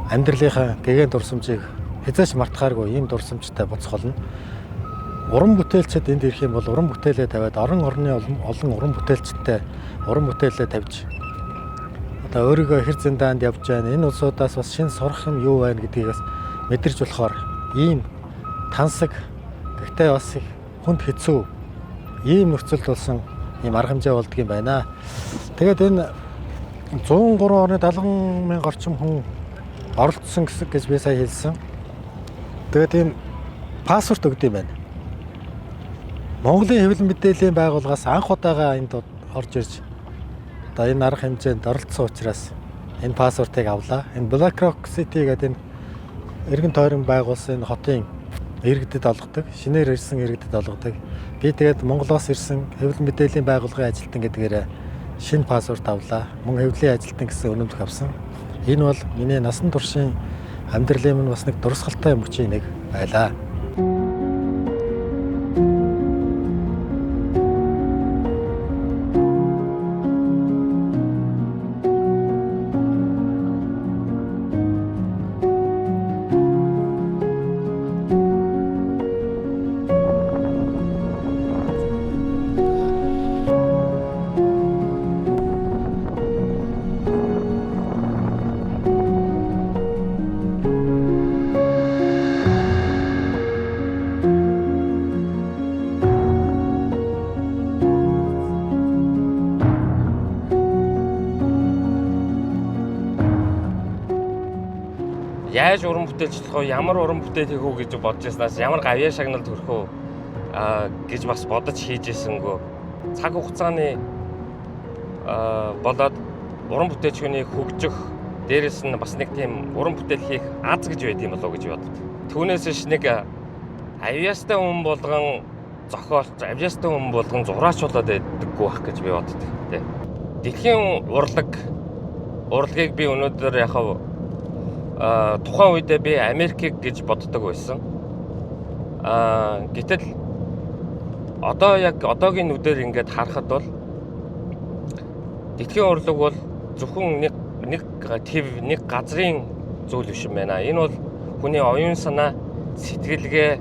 амьдралынхаа гэгээн дурсамжийг хязгаарч мартахааргүй ийм дурсамжтай боцголно. Уран бүтээлчид энд ирэх юм бол уран бүтээлээ тавиад орон олон уран бүтээлчтэй уран бүтээлээ тавьж одоо өөрийгөө хэр зэндаанд явж байна. Энэ улсуудаас бас шинэ сурах юм юу байна гэдгийг мэдэрч болохоор ийм тансаг гэхдээ бас их хүнд хэцүү ийм нөхцөлд болсон ийм арга хэмжээ болдго юм байна. Тэгээд энэ 103 орны 70 мянга орчим хүн оролцсон гэж би сая хэлсэн. Тэгээд ийм паспорт өгд юм байна. Монголын хэвлэл мэдээллийн байгууллагаас анх удаага энд орж ирж одоо энэ арга хэмжээнд оролцсон учраас энэ паспортыг авлаа. Энэ Black Rock City гэдэг энэ эргэн тойрон байгуулсан энэ хотын иргэдэд олгодог, шинээр ирсэн иргэдэд олгодог. Би тэгээд Монголоос ирсэн хэвлэл мэдээллийн байгууллагын ажилтан гэдгээрээ шинэ паспорт авлаа. Мөн хэвлэлийн ажилтан гэсэн өнөмлөх авсан. Энэ бол миний насан туршийн амьдралын минь бас нэг дурсгалтай мөчийн нэг байлаа. Яаж уран бүтээлчлэх вэ? Ямар уран бүтээл хийх үү гэж бодож байснаас ямар гавьяа шагнал төрөх үү гэж бас бодож хийж ийсэнгөө. Цаг хугацааны болоод уран бүтээлчний хөгжих дээрэс нь бас нэг тийм уран бүтээл хийх аз гэж байд юм болоо гэж бодод. Түүнээс ш нэг авьяастай хүн болгон зохиолч, авьяастай хүн болгон зураач болоод байдаггүй байх гэж би боддог. Тэ. Дэлхийн урлагийг би өнөөдөр яхав тухайн үедээ би Америкийг гэж боддог байсан. Гэтэл одоо яг одоогийн нүдээр ингээд харахад бол дэлхийн урлаг бол зөвхөн нэг газрын зүйл биш юм байна. Энэ бол хүний оюун санаа, сэтгэлгээ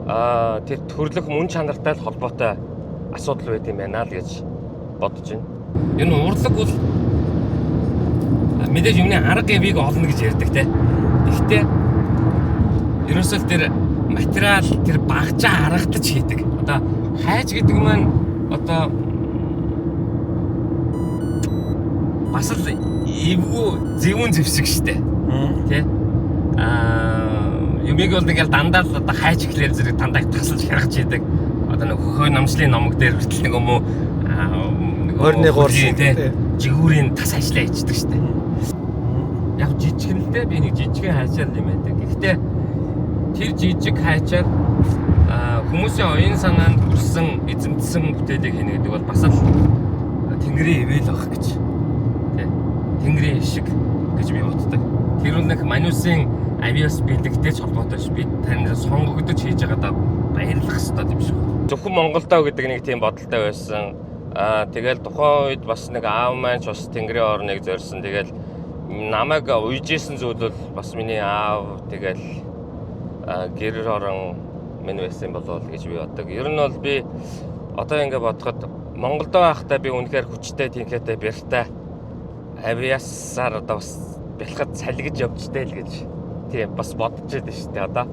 тэр төрлөх мөн чанартай л холбоотой асуудал байд юм байна л гэж бодож байна. Энэ урлаг бол мэдээж юмны арга гэмийг олно гэж ярьдаг те. Гэхдээ ерөөсөө тэр материал тэр багжаа харагдаж хийдэг. Одоо хайж гэдэг маань одоо бас л эвгүй зөвүүн зэвсэг штэ. Тэ? Юмыг бол тэгэл дандаа л одоо хайж ихлээр зэрэг дандаа тасалж харгаж идэг. Одоо нэг хөхөө намжлын номог дээр хүртэл нэг юм уу Орны гуурсан тэ жигүүрийн тас ажиллаа хийдэг штэ. Яг жижигэн л дээ би нэг жижигэн хайчаал юм байдаг. Гэхдээ тэр жижиг хайчаар хүмүүсийн оюун санаанд хүрсэн эзэмдсэн бүтээлийг хийнэ гэдэг бол бас л Тэнгэрийн ивэл байх гэж. Тэ. Тэнгэрийн шиг гэж би боддог. Тэр бол нэг Манусын авиас бэлэгтэй ч холбоотой ш. Би тань сонгогдож хийж байгаадаа баярлах хэрэгтэй юм шиг. Зөвхөн Монголдоо гэдэг нэг тийм бодолтой байсан. Тэгэл тухайн үед бас нэг аав маань ч бас Тэнгэрийн орныг зорьсон. Тэгэл намайг уйжсэн зүйл бол бас миний аав тэгэл гэр орон минь байсан болов гэж би боддог. Ер нь бол би одоо ингэ бодоход Монголдо байхдаа би үнэхээр хүчтэй тэнхээтэй бэртэй авиасаар одоо бас бэлхад салгиж явжтэй л гэж тийм бас бодож байдаг шүү дээ одоо.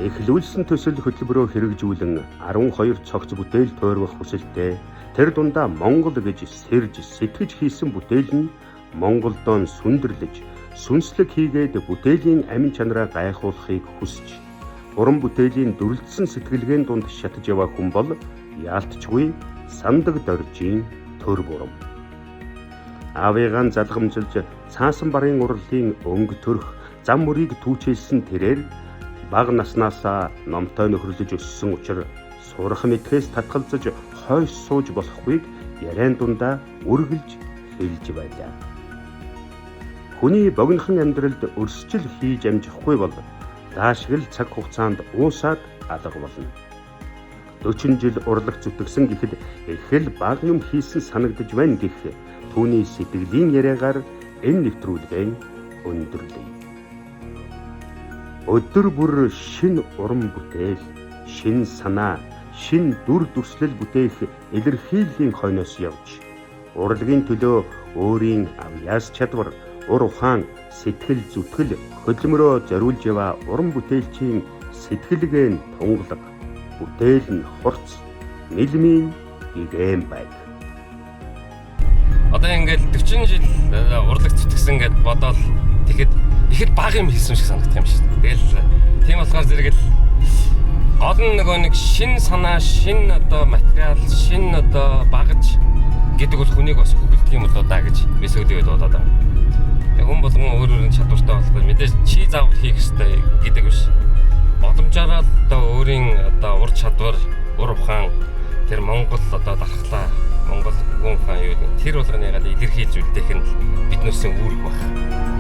Эхлүүлсэн төсөл хөтөлбөрөөр хэрэгжүүлэн 12 цогц бүтээл тойрох хүсэлтэй тэр дундаа Монгол гэж сэрж сэтгэж хийсэн бүтээл нь Монголдон сүндэрлэж сүнслэг хийгээд бүтээлийн амин чанараа гайхуулахыг хүсэж уран бүтээлийн дүрлэлсэн сэтгэлгээний дунд шатаж яваа хүн бол яалтчгүй сандаг доржийн төр бурам. Аавыгаан залгамжилж цаасан барын урлын өнгө төрх зам мөрийг түүчилсэн тэрээр бага наснаасаа номтой нөхөрлөж өссөн учраас сурах мэдхээс татгалзаж хойш сууж болохгүйг яриан дундаа үргэлж хэлж байлаа. Хүний богинохон амьдралд өрсчил хийж амжихгүй бол даашгил цаг хугацаанд уусаад алга болно. 40 жил урлаг зүтгэсэн гэхэд эхэл бага юм хийсэн санагдаж байна гэх түүний сэтгэлийн яриагаар энэ нэвтрүүлгийг өндөрлөе. Өдөр бүр шин уран бүтээл, шин санаа, шин дүр төрслөл бүтээх илэрхийллийн хойноос явж урлагийн төлөө өөрийн авьяас чадвар, ур ухаан, сэтгэл зүтгэл хөдөлмөрөө зориулж яваа уран бүтээлчийн сэтгэлгээ нь тунгалаг, бүтээл нь хурц, нэлмийн гэгээн байг. Одоо ингээд 40 жил урлаг зүтгэсэн гэдээ бодоод тэгэхэд ихэд бага юм хийсэн шиг санагдах юм шиг. Тэгэл тийм болохоор зэрэг л гол нь нэг шин санаа, шин одоо материал, шин одоо багж гэдэг бол хүнийг бас хөглөдөг юм болоо да гэж би сүүлийн үед бодоод байна. Хүн болгон өөр чадвартай болохоор мэдээж чи заавал хийх ёстой гэдэг биш. Боломжоор одоо өөрийн одоо ур чадвар, ур ухаан тэр Монгол одоо дархлаа, Монгол хүн хаан юу тэр болгоныг илэрхийлж үлдээх нь биднээс үүрэг байна.